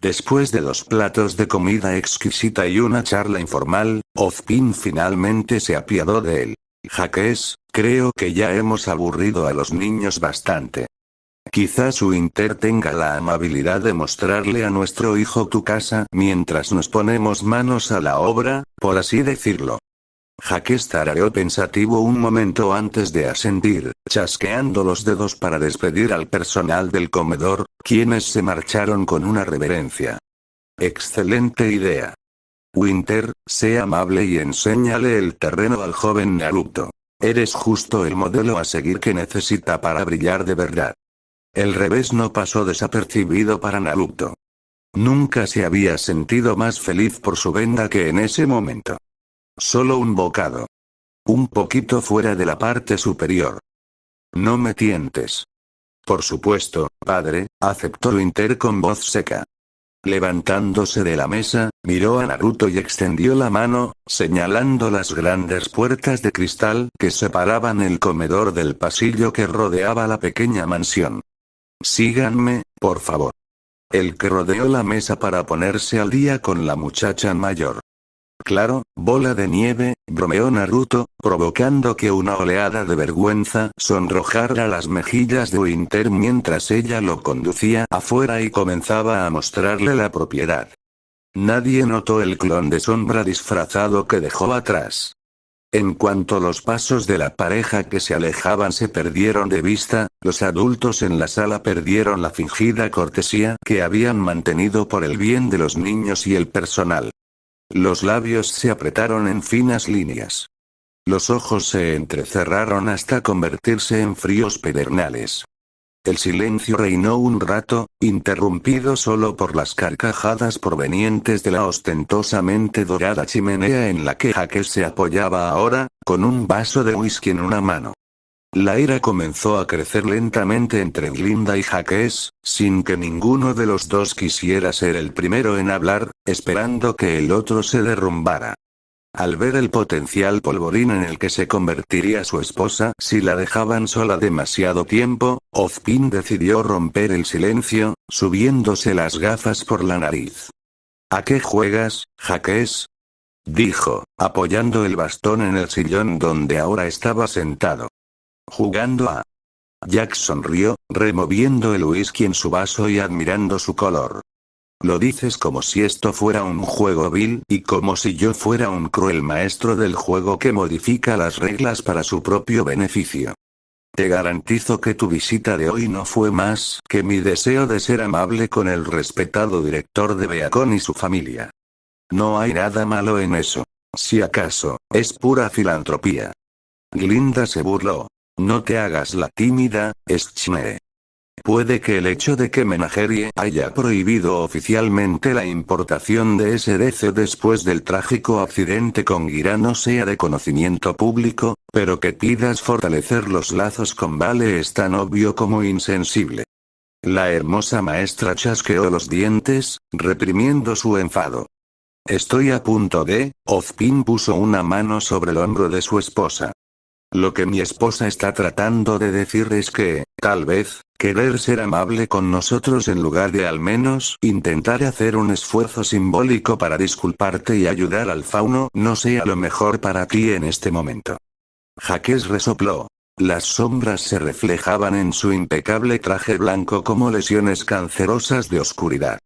Después de 2 platos de comida exquisita y una charla informal, Ozpin finalmente se apiadó de él. Jaques, creo que ya hemos aburrido a los niños bastante. Quizás Winter tenga la amabilidad de mostrarle a nuestro hijo tu casa mientras nos ponemos manos a la obra, por así decirlo. Jaques tarareó pensativo un momento antes de asentir, chasqueando los dedos para despedir al personal del comedor, quienes se marcharon con una reverencia. Excelente idea. Winter, sé amable y enséñale el terreno al joven Naruto. Eres justo el modelo a seguir que necesita para brillar de verdad. El revés no pasó desapercibido para Naruto. Nunca se había sentido más feliz por su venda que en ese momento. Solo un bocado. Un poquito fuera de la parte superior. No me tientes. Por supuesto, padre, aceptó Winter con voz seca. Levantándose de la mesa, miró a Naruto y extendió la mano, señalando las grandes puertas de cristal que separaban el comedor del pasillo que rodeaba la pequeña mansión. Síganme, por favor. El que rodeó la mesa para ponerse al día con la muchacha mayor. Claro, bola de nieve, bromeó Naruto, provocando que una oleada de vergüenza sonrojara las mejillas de Winter mientras ella lo conducía afuera y comenzaba a mostrarle la propiedad. Nadie notó el clon de sombra disfrazado que dejó atrás. En cuanto los pasos de la pareja que se alejaban se perdieron de vista, los adultos en la sala perdieron la fingida cortesía que habían mantenido por el bien de los niños y el personal. Los labios se apretaron en finas líneas. Los ojos se entrecerraron hasta convertirse en fríos pedernales. El silencio reinó un rato, interrumpido solo por las carcajadas provenientes de la ostentosamente dorada chimenea en la que Jaques se apoyaba ahora, con un vaso de whisky en una mano. La ira comenzó a crecer lentamente entre Glinda y Jaques, sin que ninguno de los dos quisiera ser el primero en hablar, esperando que el otro se derrumbara. Al ver el potencial polvorín en el que se convertiría su esposa si la dejaban sola demasiado tiempo, Ozpin decidió romper el silencio, subiéndose las gafas por la nariz. ¿A qué juegas, Jaques?, dijo, apoyando el bastón en el sillón donde ahora estaba sentado. Jugando a... Jack sonrió, removiendo el whisky en su vaso y admirando su color. Lo dices como si esto fuera un juego vil y como si yo fuera un cruel maestro del juego que modifica las reglas para su propio beneficio. Te garantizo que tu visita de hoy no fue más que mi deseo de ser amable con el respetado director de Beacon y su familia. No hay nada malo en eso. Si acaso, es pura filantropía. Glinda se burló. No te hagas la tímida, Schne. Puede que el hecho de que Menagerie haya prohibido oficialmente la importación de SDC después del trágico accidente con Gira no sea de conocimiento público, pero que pidas fortalecer los lazos con Vale es tan obvio como insensible. La hermosa maestra chasqueó los dientes, reprimiendo su enfado. Estoy a punto de... Ozpin puso una mano sobre el hombro de su esposa. Lo que mi esposa está tratando de decir es que, tal vez, querer ser amable con nosotros en lugar de al menos intentar hacer un esfuerzo simbólico para disculparte y ayudar al fauno no sea lo mejor para ti en este momento. Jaques resopló. Las sombras se reflejaban en su impecable traje blanco como lesiones cancerosas de oscuridad.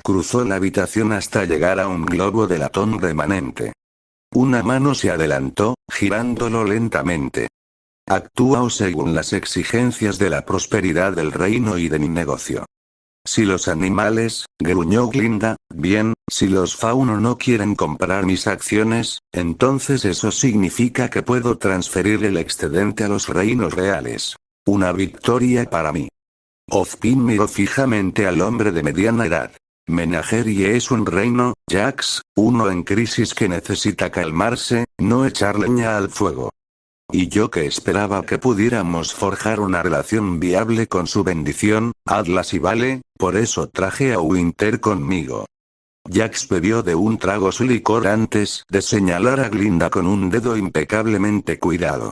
Cruzó la habitación hasta llegar a un globo de latón remanente. Una mano se adelantó, girándolo lentamente. Actúa según las exigencias de la prosperidad del reino y de mi negocio. Si los animales, gruñó Glinda, bien, si los faunos no quieren comprar mis acciones, entonces eso significa que puedo transferir el excedente a los reinos reales. Una victoria para mí. Ozpin miró fijamente al hombre de mediana edad. Menagerie es un reino, Jax, uno en crisis que necesita calmarse, no echar leña al fuego. Y yo que esperaba que pudiéramos forjar una relación viable con su bendición, Atlas y Vale, por eso traje a Winter conmigo. Jax bebió de un trago su licor antes de señalar a Glinda con un dedo impecablemente cuidado.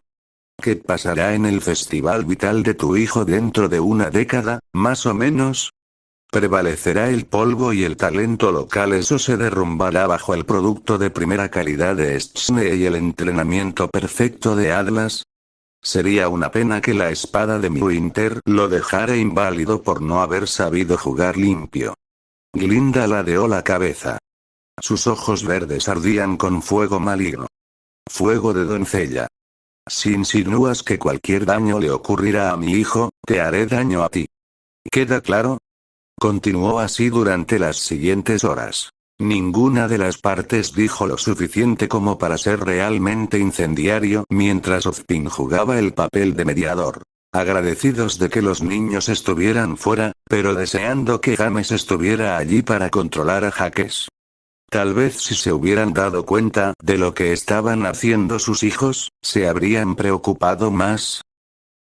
¿Qué pasará en el festival vital de tu hijo dentro de una década, más o menos? ¿Prevalecerá el polvo y el talento locales o se derrumbará bajo el producto de primera calidad de Schne y el entrenamiento perfecto de Atlas? Sería una pena que la espada de Winter lo dejara inválido por no haber sabido jugar limpio. Glinda ladeó la cabeza. Sus ojos verdes ardían con fuego maligno. Fuego de doncella. Si insinúas que cualquier daño le ocurrirá a mi hijo, te haré daño a ti. ¿Queda claro? Continuó así durante las siguientes horas. Ninguna de las partes dijo lo suficiente como para ser realmente incendiario mientras Ozpin jugaba el papel de mediador. Agradecidos de que los niños estuvieran fuera, pero deseando que James estuviera allí para controlar a Jaques. Tal vez si se hubieran dado cuenta de lo que estaban haciendo sus hijos, se habrían preocupado más.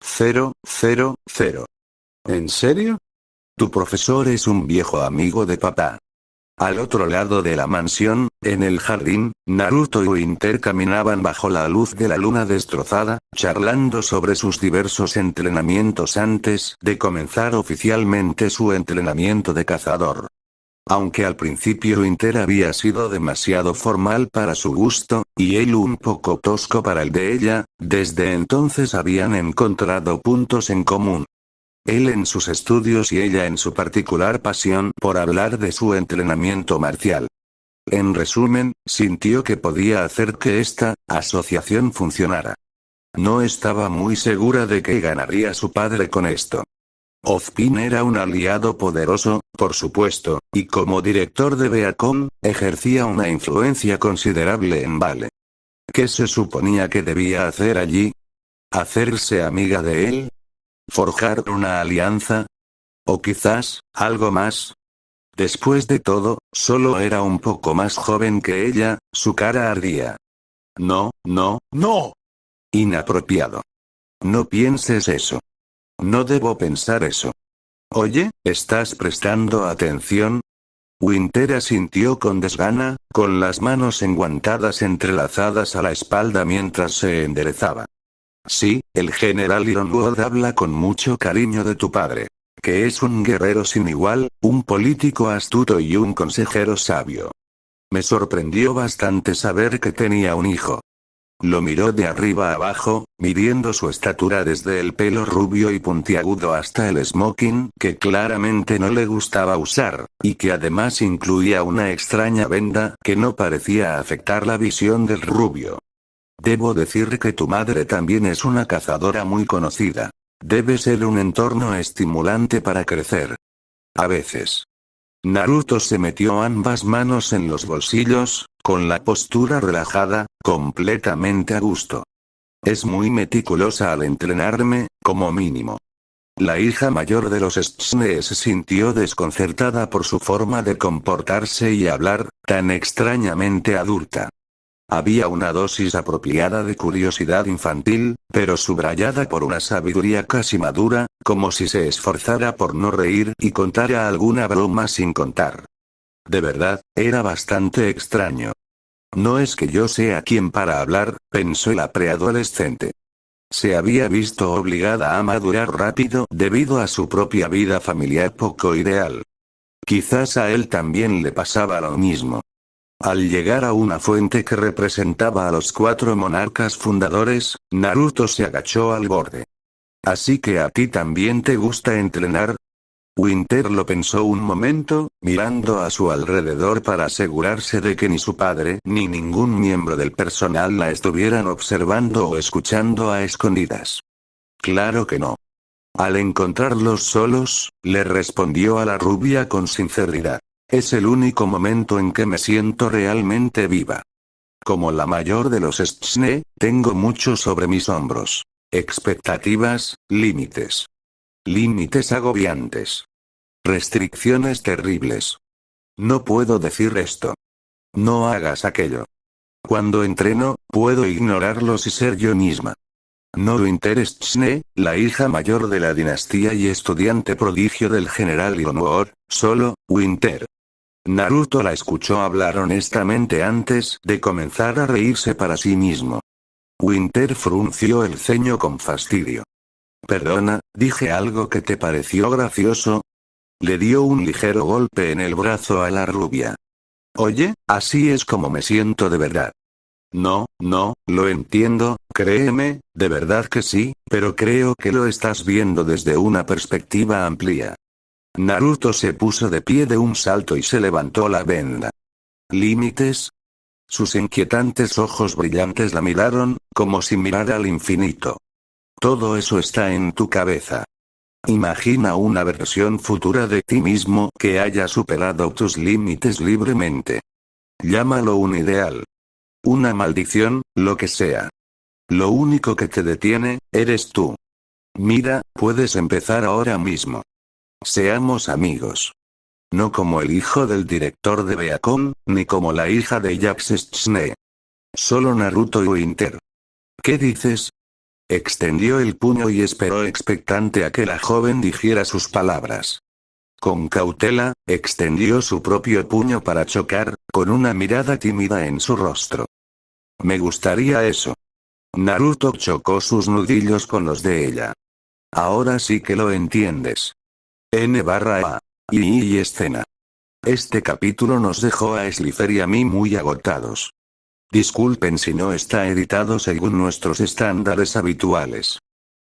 0, 0, 0. ¿En serio? Tu profesor es un viejo amigo de papá. Al otro lado de la mansión, en el jardín, Naruto y Winter caminaban bajo la luz de la luna destrozada, charlando sobre sus diversos entrenamientos antes de comenzar oficialmente su entrenamiento de cazador. Aunque al principio Winter había sido demasiado formal para su gusto, y él un poco tosco para el de ella, desde entonces habían encontrado puntos en común. Él en sus estudios y ella en su particular pasión por hablar de su entrenamiento marcial. En resumen, sintió que podía hacer que esta asociación funcionara. No estaba muy segura de que ganaría su padre con esto. Ozpin era un aliado poderoso, por supuesto, y como director de Beacon, ejercía una influencia considerable en Vale. ¿Qué se suponía que debía hacer allí? ¿Hacerse amiga de él? ¿Forjar una alianza? ¿O quizás, algo más? Después de todo, solo era un poco más joven que ella, su cara ardía. No, no, no. Inapropiado. No pienses eso. No debo pensar eso. Oye, ¿estás prestando atención? Winter asintió con desgana, con las manos enguantadas entrelazadas a la espalda mientras se enderezaba. Sí, el general Ironwood habla con mucho cariño de tu padre. Que es un guerrero sin igual, un político astuto y un consejero sabio. Me sorprendió bastante saber que tenía un hijo. Lo miró de arriba a abajo, midiendo su estatura desde el pelo rubio y puntiagudo hasta el smoking que claramente no le gustaba usar, y que además incluía una extraña venda que no parecía afectar la visión del rubio. Debo decir que tu madre también es una cazadora muy conocida. Debe ser un entorno estimulante para crecer. A veces. Naruto se metió ambas manos en los bolsillos, con la postura relajada, completamente a gusto. Es muy meticulosa al entrenarme, como mínimo. La hija mayor de los Tsunade se sintió desconcertada por su forma de comportarse y hablar, tan extrañamente adulta. Había una dosis apropiada de curiosidad infantil, pero subrayada por una sabiduría casi madura, como si se esforzara por no reír y contara alguna broma sin contar. De verdad, era bastante extraño. No es que yo sea quien para hablar, pensó la preadolescente. Se había visto obligada a madurar rápido debido a su propia vida familiar poco ideal. Quizás a él también le pasaba lo mismo. Al llegar a una fuente que representaba a los 4 monarcas fundadores, Naruto se agachó al borde. ¿Así que a ti también te gusta entrenar? Winter lo pensó un momento, mirando a su alrededor para asegurarse de que ni su padre ni ningún miembro del personal la estuvieran observando o escuchando a escondidas. Claro que no. Al encontrarlos solos, le respondió a la rubia con sinceridad. Es el único momento en que me siento realmente viva. Como la mayor de los Tsunade, tengo mucho sobre mis hombros. Expectativas, límites. Límites agobiantes. Restricciones terribles. No puedo decir esto. No hagas aquello. Cuando entreno, puedo ignorarlos y ser yo misma. No Winter Tsunade, la hija mayor de la dinastía y estudiante prodigio del general Ironwood, solo, Winter. Naruto la escuchó hablar honestamente antes de comenzar a reírse para sí mismo. Winter frunció el ceño con fastidio. Perdona, ¿dije algo que te pareció gracioso? Le dio un ligero golpe en el brazo a la rubia. Oye, así es como me siento de verdad. No, no, lo entiendo, créeme, de verdad que sí, pero creo que lo estás viendo desde una perspectiva amplia. Naruto se puso de pie de un salto y se levantó la venda. ¿Límites? Sus inquietantes ojos brillantes la miraron, como si mirara al infinito. Todo eso está en tu cabeza. Imagina una versión futura de ti mismo que haya superado tus límites libremente. Llámalo un ideal. Una maldición, lo que sea. Lo único que te detiene, eres tú. Mira, puedes empezar ahora mismo. Seamos amigos. No como el hijo del director de Beacon, ni como la hija de Jax Tsunade. Solo Naruto y Winter. ¿Qué dices? Extendió el puño y esperó expectante a que la joven dijera sus palabras. Con cautela, extendió su propio puño para chocar, con una mirada tímida en su rostro. Me gustaría eso. Naruto chocó sus nudillos con los de ella. Ahora sí que lo entiendes. N/A. Y escena. Este capítulo nos dejó a Slifer y a mí muy agotados. Disculpen si no está editado según nuestros estándares habituales.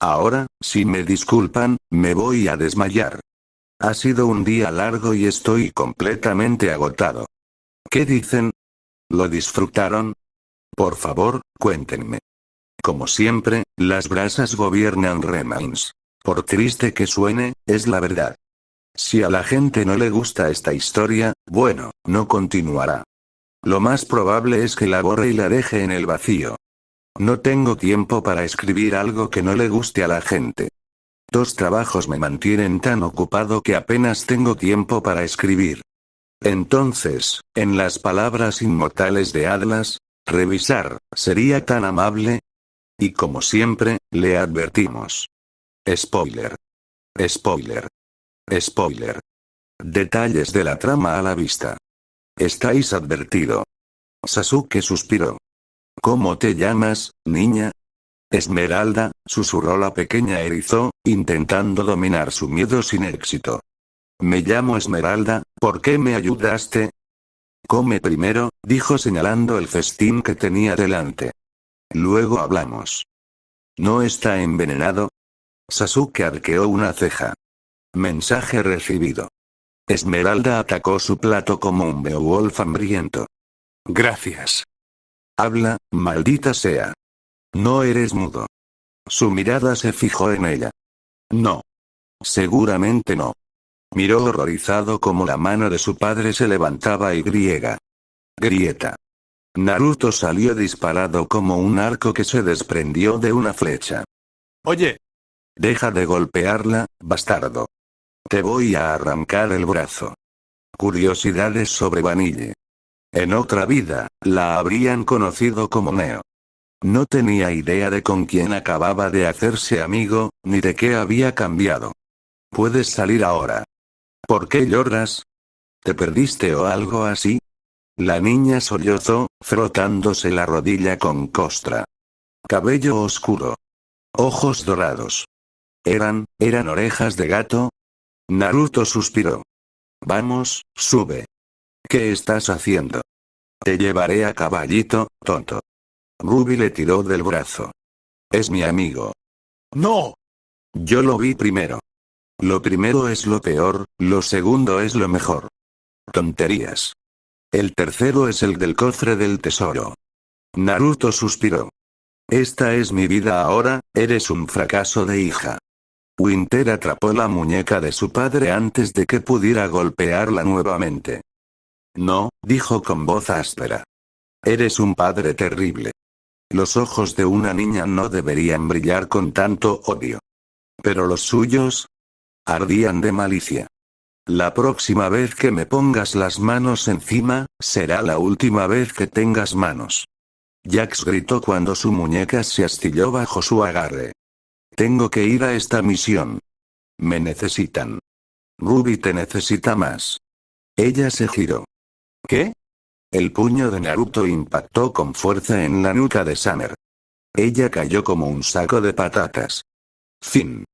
Ahora, si me disculpan, me voy a desmayar. Ha sido un día largo y estoy completamente agotado. ¿Qué dicen? ¿Lo disfrutaron? Por favor, cuéntenme. Como siempre, las brasas gobiernan Remains. Por triste que suene, es la verdad. Si a la gente no le gusta esta historia, bueno, no continuará. Lo más probable es que la borre y la deje en el vacío. No tengo tiempo para escribir algo que no le guste a la gente. 2 trabajos me mantienen tan ocupado que apenas tengo tiempo para escribir. Entonces, en las palabras inmortales de Atlas, revisar, ¿sería tan amable? Y como siempre, le advertimos. Spoiler. Spoiler. Spoiler. Detalles de la trama a la vista. Estáis advertido. Sasuke suspiró. ¿Cómo te llamas, niña? Esmeralda, susurró la pequeña Erizo, intentando dominar su miedo sin éxito. Me llamo Esmeralda, ¿por qué me ayudaste? Come primero, dijo señalando el festín que tenía delante. Luego hablamos. ¿No está envenenado? Sasuke arqueó una ceja. Mensaje recibido. Esmeralda atacó su plato como un Beowulf hambriento. Gracias. Habla, maldita sea. No eres mudo. Su mirada se fijó en ella. No. Seguramente no. Miró horrorizado como la mano de su padre se levantaba y griega. Grieta. Naruto salió disparado como un arco que se desprendió de una flecha. Oye. Deja de golpearla, bastardo. Te voy a arrancar el brazo. Curiosidades sobre Vanille. En otra vida, la habrían conocido como Neo. No tenía idea de con quién acababa de hacerse amigo, ni de qué había cambiado. Puedes salir ahora. ¿Por qué lloras? ¿Te perdiste o algo así? La niña sollozó, frotándose la rodilla con costra. Cabello oscuro. Ojos dorados. ¿Eran orejas de gato? Naruto suspiró. Vamos, sube. ¿Qué estás haciendo? Te llevaré a caballito, tonto. Ruby le tiró del brazo. Es mi amigo. ¡No! Yo lo vi primero. Lo primero es lo peor, lo segundo es lo mejor. Tonterías. El tercero es el del cofre del tesoro. Naruto suspiró. Esta es mi vida ahora, eres un fracaso de hija. Winter atrapó la muñeca de su padre antes de que pudiera golpearla nuevamente. No, dijo con voz áspera. Eres un padre terrible. Los ojos de una niña no deberían brillar con tanto odio. Pero los suyos ardían de malicia. La próxima vez que me pongas las manos encima, será la última vez que tengas manos. Jax gritó cuando su muñeca se astilló bajo su agarre. Tengo que ir a esta misión. Me necesitan. Ruby te necesita más. Ella se giró. ¿Qué? El puño de Naruto impactó con fuerza en la nuca de Summer. Ella cayó como un saco de patatas. Fin.